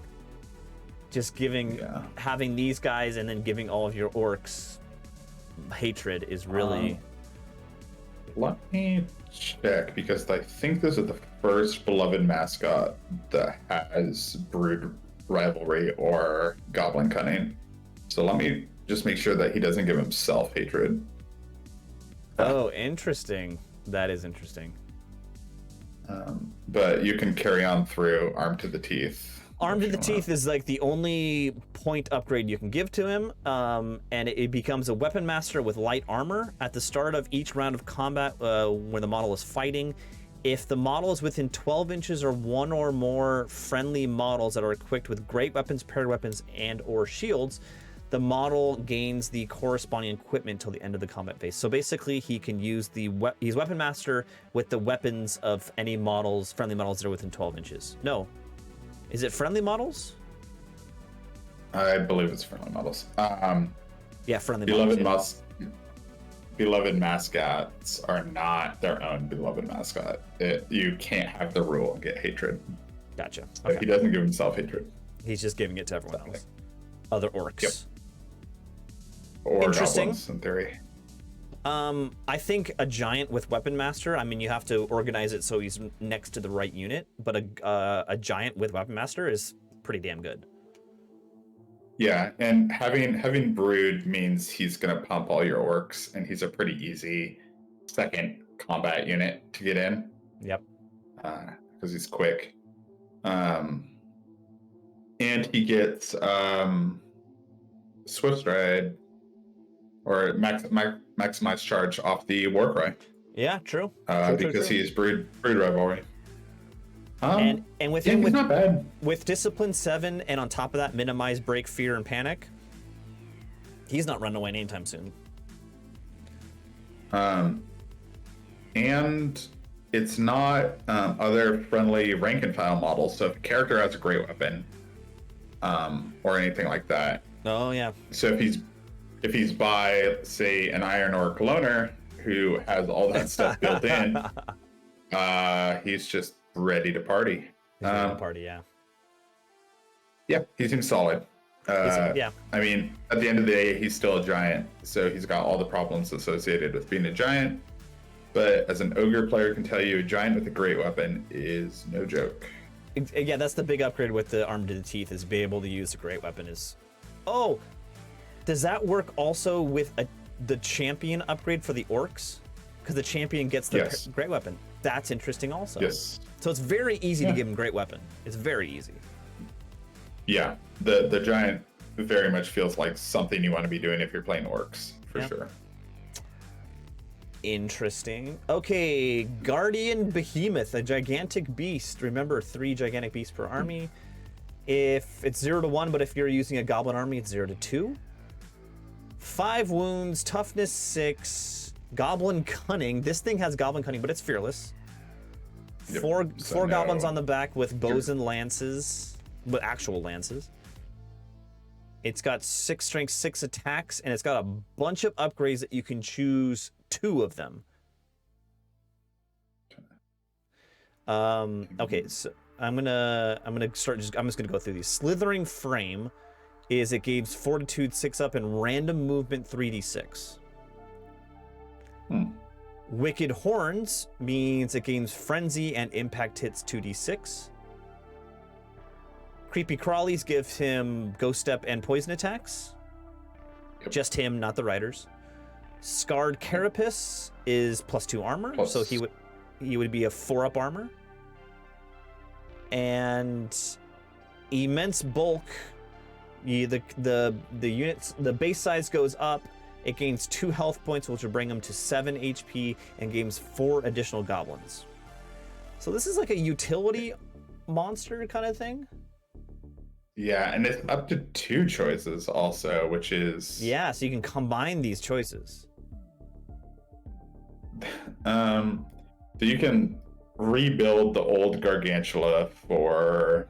Just having these guys and then giving all of your orcs hatred is really. Let me check because I think this is the first beloved mascot that has brood rivalry or goblin cunning. So let me just make sure that he doesn't give himself hatred. Oh, interesting. That is interesting. But you can carry on through Armed to the Teeth. Armed to the Teeth is like the only point upgrade you can give to him, and it becomes a weapon master with light armor at the start of each round of combat when the model is fighting. If the model is within 12 inches or one or more friendly models that are equipped with great weapons, paired weapons, and or shields, the model gains the corresponding equipment till the end of the combat phase. So basically, he can use he's weapon master with the weapons of any friendly models that are within 12 inches. No. Is it friendly models? I believe it's friendly models. Yeah, friendly models. Beloved mascots are not their own beloved mascot. You can't have the rule and get hatred. Gotcha. Okay. He doesn't give himself hatred. He's just giving it to everyone else. Other orcs. Yep. Or interesting. goblins, in theory. I think a giant with Weapon Master, I mean, you have to organize it so he's next to the right unit, but a giant with Weapon Master is pretty damn good. Yeah, and having Brood means he's gonna pump all your orcs, and he's a pretty easy second combat unit to get in. Yep. Because he's quick. And he gets Swift Stride or maximize charge off the Warcry. Yeah, true. Because he's brood rivalry. And with him, he's not bad. With Discipline 7, and on top of that, minimize break, fear, and panic, he's not running away anytime soon. And it's not other friendly rank and file models. So if a character has a great weapon, or anything like that. Oh yeah. So if he's by, say, an Iron Orc Loner who has all that stuff built in, he's just ready to party. Yeah. Yeah, he seems solid. Yeah. I mean, at the end of the day, he's still a giant, so he's got all the problems associated with being a giant. But as an ogre player can tell you, a giant with a great weapon is no joke. Yeah, that's the big upgrade with the Arm to the Teeth, is be able to use a great weapon. Oh, does that work also with the champion upgrade for the orcs? Because the champion gets the great weapon. That's interesting also. Yes. So it's very easy to give him great weapon. It's very easy. Yeah, the giant very much feels like something you want to be doing if you're playing orcs, for sure. Interesting. Okay, Guardian Behemoth, a gigantic beast. Remember, 3 gigantic beasts per army. If it's 0 to 1, but if you're using a goblin army, it's 0 to 2. 5 wounds, toughness 6, goblin cunning. This thing has goblin cunning, but it's fearless. Yep. Four goblins on the back with bows and lances, but actual lances. It's got 6 strength, 6 attacks, and it's got a bunch of upgrades that you can choose 2 of them. Okay, so I'm just gonna go through these. Slithering Frame is it gains Fortitude 6 up and random movement 3d6. Wicked Horns means it gains Frenzy and impact hits 2d6. Creepy Crawlies gives him Ghost Step and poison attacks. Yep. Just him, not the riders. Scarred Carapace is +2 armor, so he would be a 4-up armor. And Immense Bulk, the units, the base size goes up. It gains 2 health points, which will bring him to 7 HP, and gains 4 additional goblins. So this is like a utility monster kind of thing. Yeah, and it's up to 2 choices also, which is... Yeah, so you can combine these choices. So you can rebuild the old Gargantula for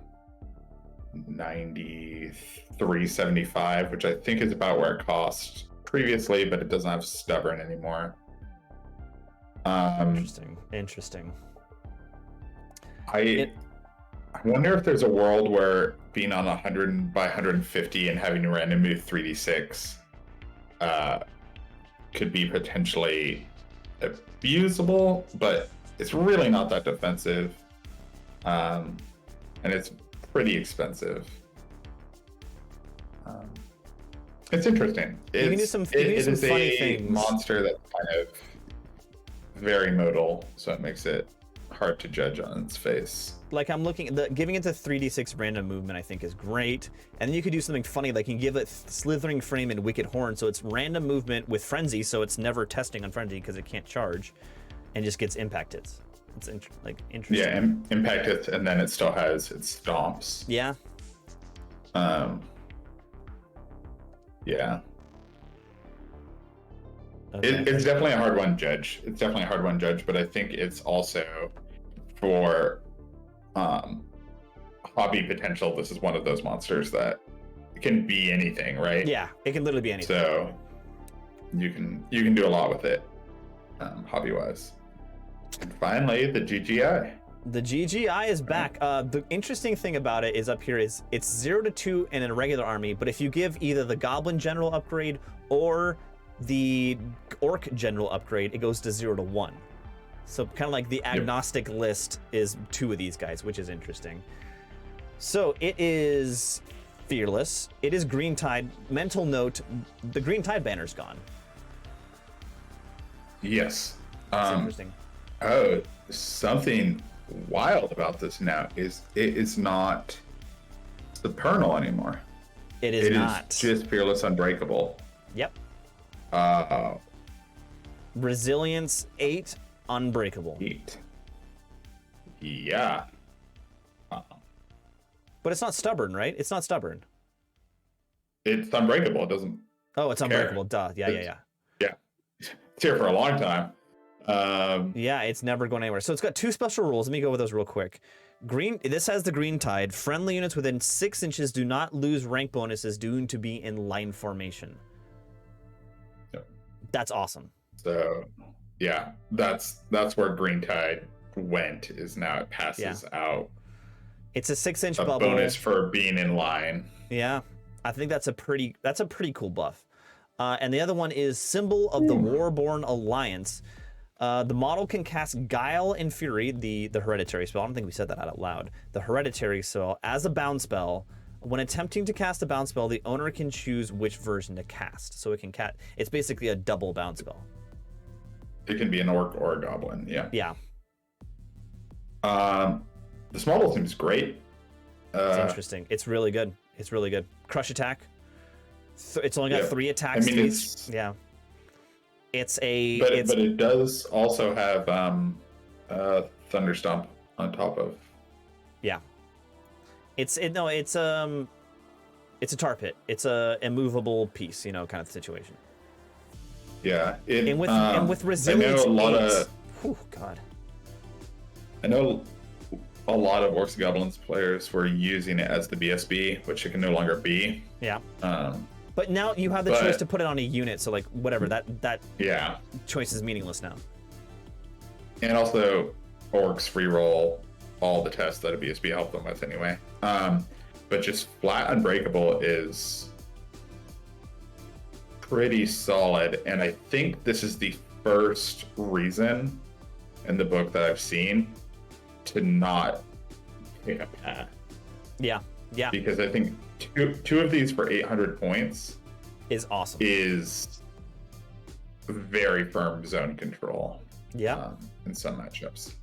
93.75, which I think is about where it cost previously, but it doesn't have Stubborn anymore. Interesting. I wonder if there's a world where being on 100 by 150 and having a random move 3d6 could be potentially abusable, but it's really not that defensive, and it's pretty expensive. It's interesting. You can do some funny things. Monster that's kind of very modal, so it makes it hard to judge on its face. Like I'm looking, giving it the 3d6 random movement I think is great, and then you could do something funny like you can give it Slithering Frame and Wicked Horn, so it's random movement with Frenzy, so it's never testing on Frenzy because it can't charge, and just gets impact hits. It's interesting. Yeah, impact hits, and then it still has its stomps. Yeah. Yeah. Okay. It's definitely a hard one to judge. But I think it's also for hobby potential. This is one of those monsters that it can be anything, right? Yeah, it can literally be anything. So you can do a lot with it, hobby wise. And finally, the GGI. The GGI is back. The interesting thing about it is up here is it's 0 to 2 in a regular army, but if you give either the Goblin General upgrade or The Orc General upgrade, it goes to 0 to 1. So kind of like the agnostic list is 2 of these guys, which is interesting. So it is fearless. It is Green Tide. Mental note, the Green Tide banner's gone. Yes. That's interesting. Oh, something wild about this now is it is not supernal anymore. It is not. It is just fearless unbreakable. Yep. Uh, Resilience 8, unbreakable. 8. Yeah. But it's not stubborn, right? It's not stubborn. It's unbreakable. It doesn't. Oh, it's unbreakable. Duh. Yeah. Yeah. It's here for a long time. Yeah, it's never going anywhere. So it's got 2 special rules. Let me go with those real quick. Green. This has the Green Tide. Friendly units within 6 inches do not lose rank bonuses due to be in line formation. Yep. That's awesome. So, yeah, that's where Green Tide went. Is now it passes out. It's a 6-inch bubble. Bonus for being in line. Yeah, I think that's a pretty cool buff. And the other one is Symbol of the Warborn Alliance. The model can cast Guile and Fury, the Hereditary Spell. I don't think we said that out loud. The Hereditary Spell as a bound spell. When attempting to cast a bound spell, the owner can choose which version to cast. So it can it's basically a double bound spell. It can be an orc or a goblin. Yeah. Yeah. This model seems great. It's interesting. It's really good. It's really good. Crush attack. It's only got 3 attack speeds. Yeah. But it does also have Thunderstomp on top of. Yeah. It's a tar pit. It's a immovable piece, kind of situation. Yeah. And with resilience, I know a lot of. Oh God. I know a lot of Orcs and Goblins players were using it as the BSB, which it can no longer be. Yeah. But now you have the choice to put it on a unit, so like whatever, that choice is meaningless now. And also, Orcs reroll all the tests that a BSB helped them with anyway. But just flat unbreakable is pretty solid, and I think this is the first reason in the book that I've seen to not take a path. Yeah. Because I think two of these for 800 points is awesome. Is very firm zone control. Yeah. In some matchups.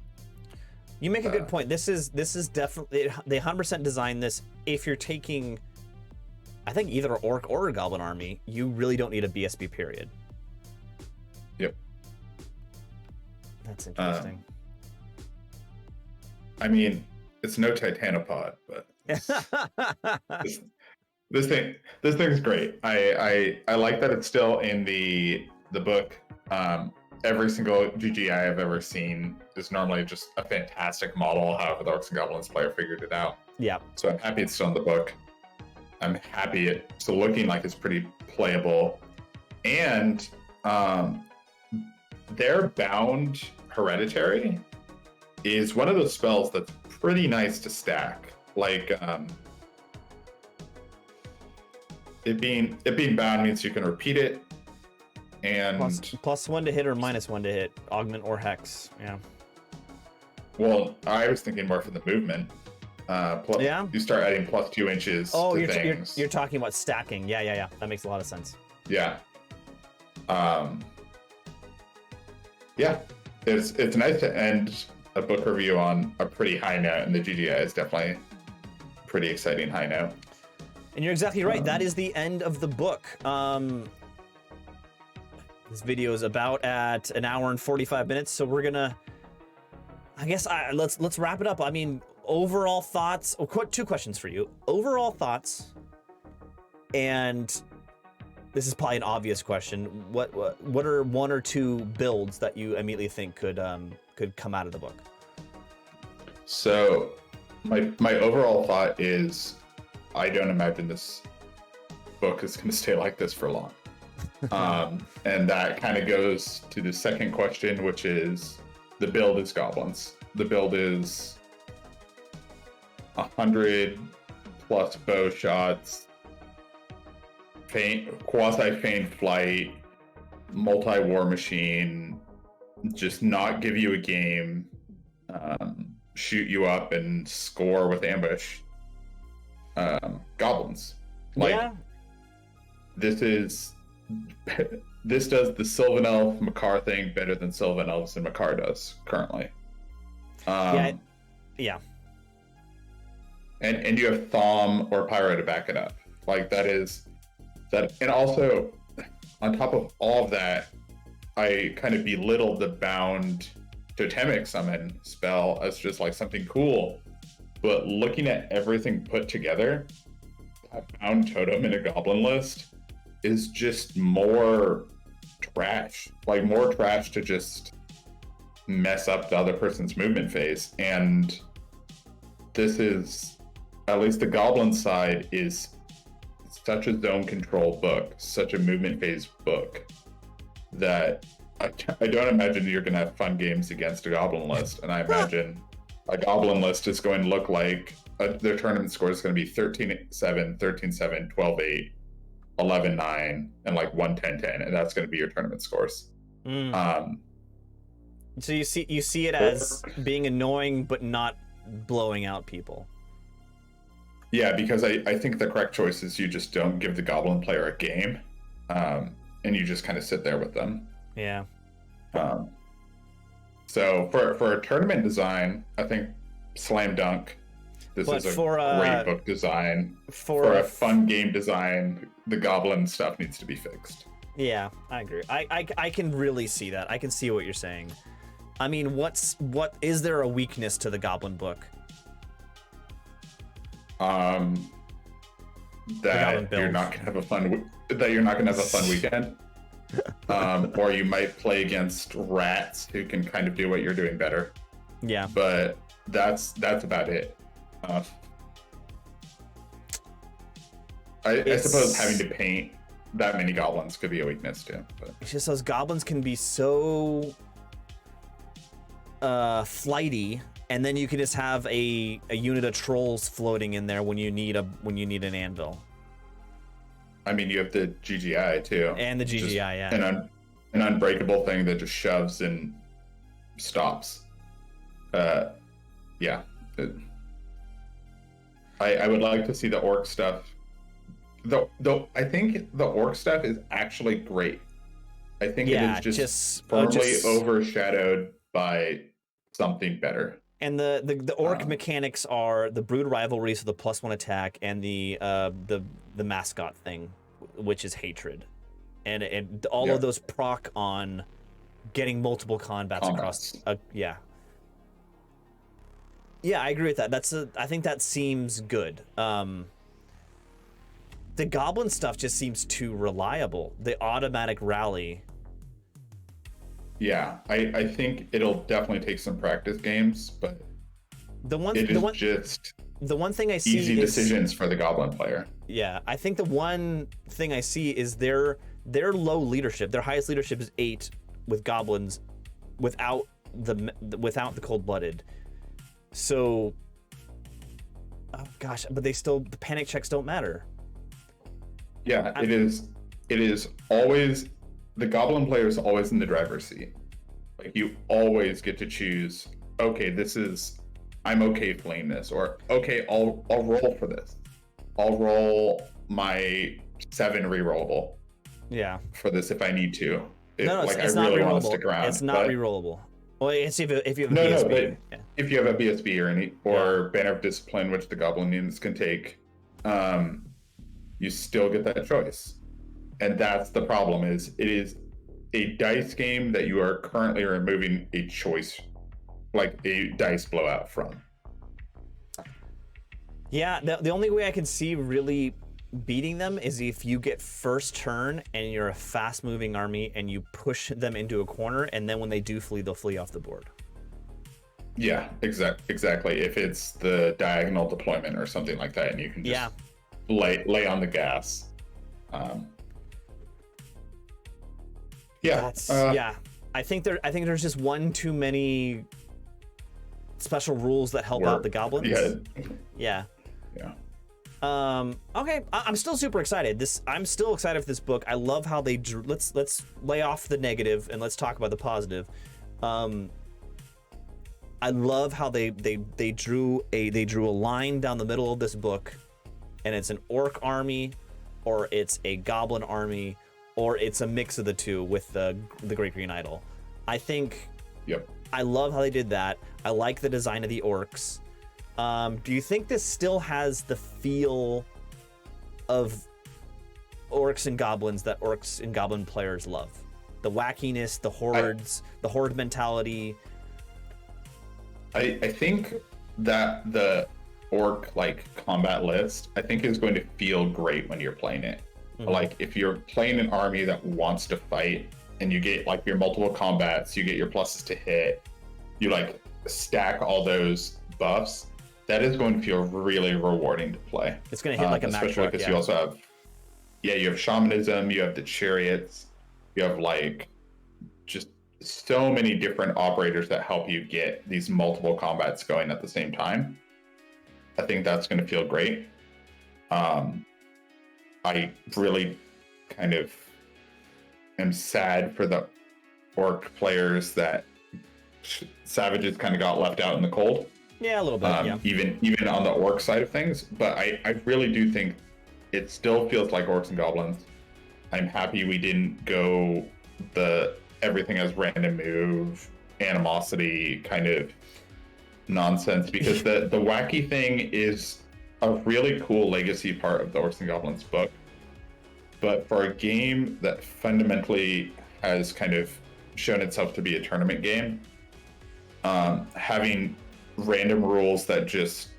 You make a good point. This is definitely, they 100% designed this. If you're taking, I think either Orc or a Goblin army, you really don't need a BSB period. Yep. That's interesting. I mean, it's no Titanopod, but this thing's great. I like that it's still in the book. Every single GG I have ever seen is normally just a fantastic model. However, the Orcs and Goblins player figured it out. Yeah. So I'm happy it's still in the book. I'm happy it's looking like it's pretty playable, and their bound Hereditary is one of those spells that's pretty nice to stack. Like it being bound means you can repeat it, and plus 1 to hit or minus 1 to hit, augment or hex. Yeah. Well, I was thinking more for the movement. You start adding plus 2 inches. Oh, to things. You're talking about stacking. Yeah. That makes a lot of sense. Yeah. Yeah. It's nice to end a book review on a pretty high note, and the GGI is definitely a pretty exciting high note. And you're exactly right. That is the end of the book. This video is about at 1 hour and 45 minutes, so we're gonna, I guess, let's wrap it up. I mean, overall thoughts. 2 questions for you. Overall thoughts, and this is probably an obvious question. What are 1 or 2 builds that you immediately think could come out of the book? So my overall thought is I don't imagine this book is going to stay like this for long. And that kind of goes to the second question, which is the build is goblins. The build is 100 plus bow shots, quasi-feint flight, multi-war machine, just not give you a game, shoot you up and score with ambush goblins. Like, yeah. this does the Sylvan Elf Makar thing better than Sylvan Elves and Makar does currently. Yeah. And you have Thom or Pyro to back it up. Like, and also on top of all of that, I kind of belittled the bound totemic summon spell as just like something cool. But looking at everything put together, that bound totem in a goblin list is just more trash. Like, more trash to just mess up the other person's movement phase. And this is, at least the goblin side, is such a zone control book, such a movement phase book, that I don't imagine you're going to have fun games against a goblin list. And I imagine a goblin list is going to look like their tournament score is going to be 13-7, 13-7, 12-8, 11-9, and like 1-10-10, and that's going to be your tournament scores. So you see it as being annoying but not blowing out people. Yeah, because I think the correct choice is you just don't give the goblin player a game, and you just kind of sit there with them. Yeah. So for a tournament design, I think slam dunk. This is a great book design. For a fun game design, the goblin stuff needs to be fixed. Yeah, I agree. I can really see that. I can see what you're saying. I mean, what is there a weakness to the goblin book? That you're not gonna have a fun weekend. Or you might play against rats who can kind of do what you're doing better. Yeah. But that's about it. I suppose having to paint that many goblins could be a weakness too. But it's just those goblins can be so flighty, and then you can just have a unit of trolls floating in there when you need an anvil. I mean, you have the GGI too, and the GGI, yeah, an unbreakable thing that just shoves and stops. Yeah. I would like to see the orc stuff. Though I think the orc stuff is actually great. I think it is just firmly overshadowed by something better. And the orc mechanics are the brood rivalry, so the +1 attack, and the mascot thing, which is hatred, and all of those proc on getting multiple combats across. Yeah, I agree with that. I think that seems good. The goblin stuff just seems too reliable. The automatic rally. Yeah, I think it'll definitely take some practice games, but the one thing I see easy decisions for the goblin player. Yeah, I think the one thing I see is their low leadership. Their highest leadership is 8 with goblins, without the cold-blooded. So, oh gosh, but the panic checks don't matter. Yeah, it is always, the goblin player is always in the driver's seat. Like, you always get to choose, okay, I'm okay playing this, or okay, I'll roll for this. I'll roll my 7 rerollable. Yeah. For this if I need to. It's not really want to stick around. It's not rerollable. Well, it's if you have a BSB. But if you have a BSB or Banner of Discipline, which the goblin units can take, you still get that choice. And that's the problem, is it is a dice game that you are currently removing a choice, like a dice blowout from. Yeah, the only way I can see really beating them is if you get first turn and you're a fast moving army and you push them into a corner, and then when they do flee, they'll flee off the board. Yeah, exactly. If it's the diagonal deployment or something like that, and you can just lay on the gas. I think there's just one too many special rules that help out the goblins. Yeah. Okay, I'm still super excited. I'm still excited for this book. I love how they drew. Let's lay off the negative and let's talk about the positive. I love how they drew a line down the middle of this book, and it's an orc army, or it's a goblin army, or it's a mix of the two with the Great Green Idol. I think. Yep. I love how they did that. I like the design of the orcs. Do you think this still has the feel of orcs and goblins that orcs and goblin players love? The wackiness, the hordes, the horde mentality. I think that the orc like combat list, I think is going to feel great when you're playing it. Mm-hmm. Like if you're playing an army that wants to fight and you get like your multiple combats, you get your pluses to hit, you like stack all those buffs. That is going to feel really rewarding to play. It's going to hit like a match. Especially because you also have, you have shamanism, you have the chariots, you have like just so many different operators that help you get these multiple combats going at the same time. I think that's going to feel great. I really kind of am sad for the orc players that savages kind of got left out in the cold. Yeah, a little bit. Yeah. Even on the orc side of things, but I really do think it still feels like orcs and goblins. I'm happy we didn't go the everything as random move, animosity kind of nonsense, because the wacky thing is a really cool legacy part of the Orcs and Goblins book. But for a game that fundamentally has kind of shown itself to be a tournament game, having random rules that just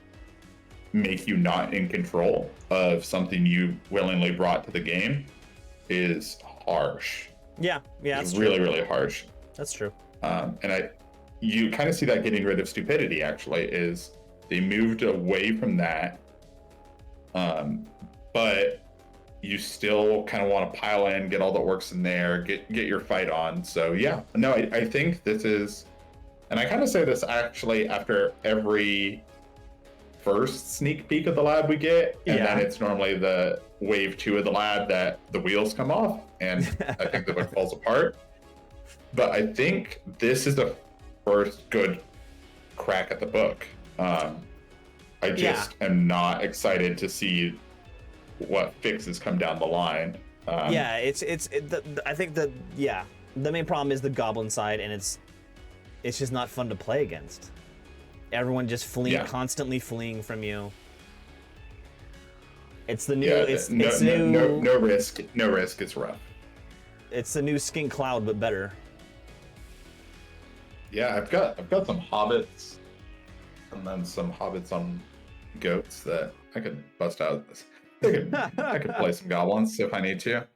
make you not in control of something you willingly brought to the game is harsh. Yeah, it's that's really, true. really harsh. That's true. And you kind of see that getting rid of stupidity, actually, is they moved away from that, but you still kind of want to pile in, get all the orcs in there, get your fight on. So yeah, no, I think this is, and I kind of say this actually after every first sneak peek of the lab we get, and then it's normally the wave 2 of the lab that the wheels come off, and I think the book falls apart. But I think this is the first good crack at the book. I just am not excited to see what fixes come down the line. I think the main problem is the goblin side, and it's just not fun to play against. Everyone just constantly fleeing from you. It's the new. No risk. No risk. It's rough. It's the new Skink Cloud, but better. Yeah, I've got some hobbits, and then some hobbits on goats that I could bust out. I could play some goblins if I need to.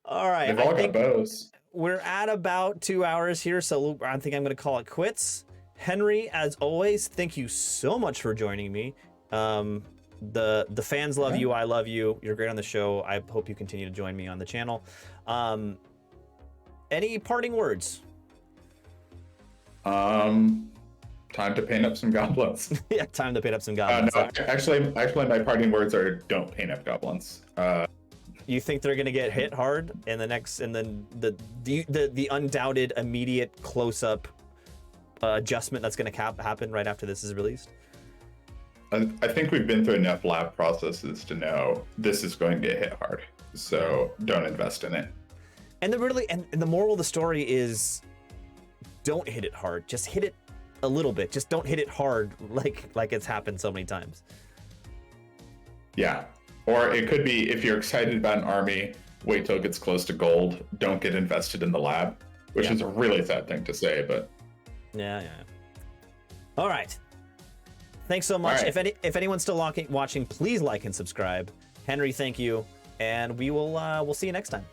All right, they've all got bows. We're at about 2 hours here, so I think I'm going to call it quits. Henry, as always, thank you so much for joining me. The fans love you. I love you. You're great on the show. I hope you continue to join me on the channel. Any parting words? Time to paint up some goblins. Yeah, time to paint up some goblins. No, actually, my parting words are don't paint up goblins. You think they're gonna get hit hard in the next, and then the undoubted immediate close-up adjustment that's gonna happen right after this is released? I think we've been through enough lab processes to know this is going to get hit hard. So don't invest in it. And the moral of the story is, don't hit it hard. Just hit it a little bit. Just don't hit it hard like it's happened so many times. Yeah. Or it could be, if you're excited about an army, wait till it gets close to gold. Don't get invested in the lab, which is a really sad thing to say, but yeah. All right. Thanks so much. Right. If anyone's still watching, please like and subscribe. Henry, thank you, and we'll see you next time.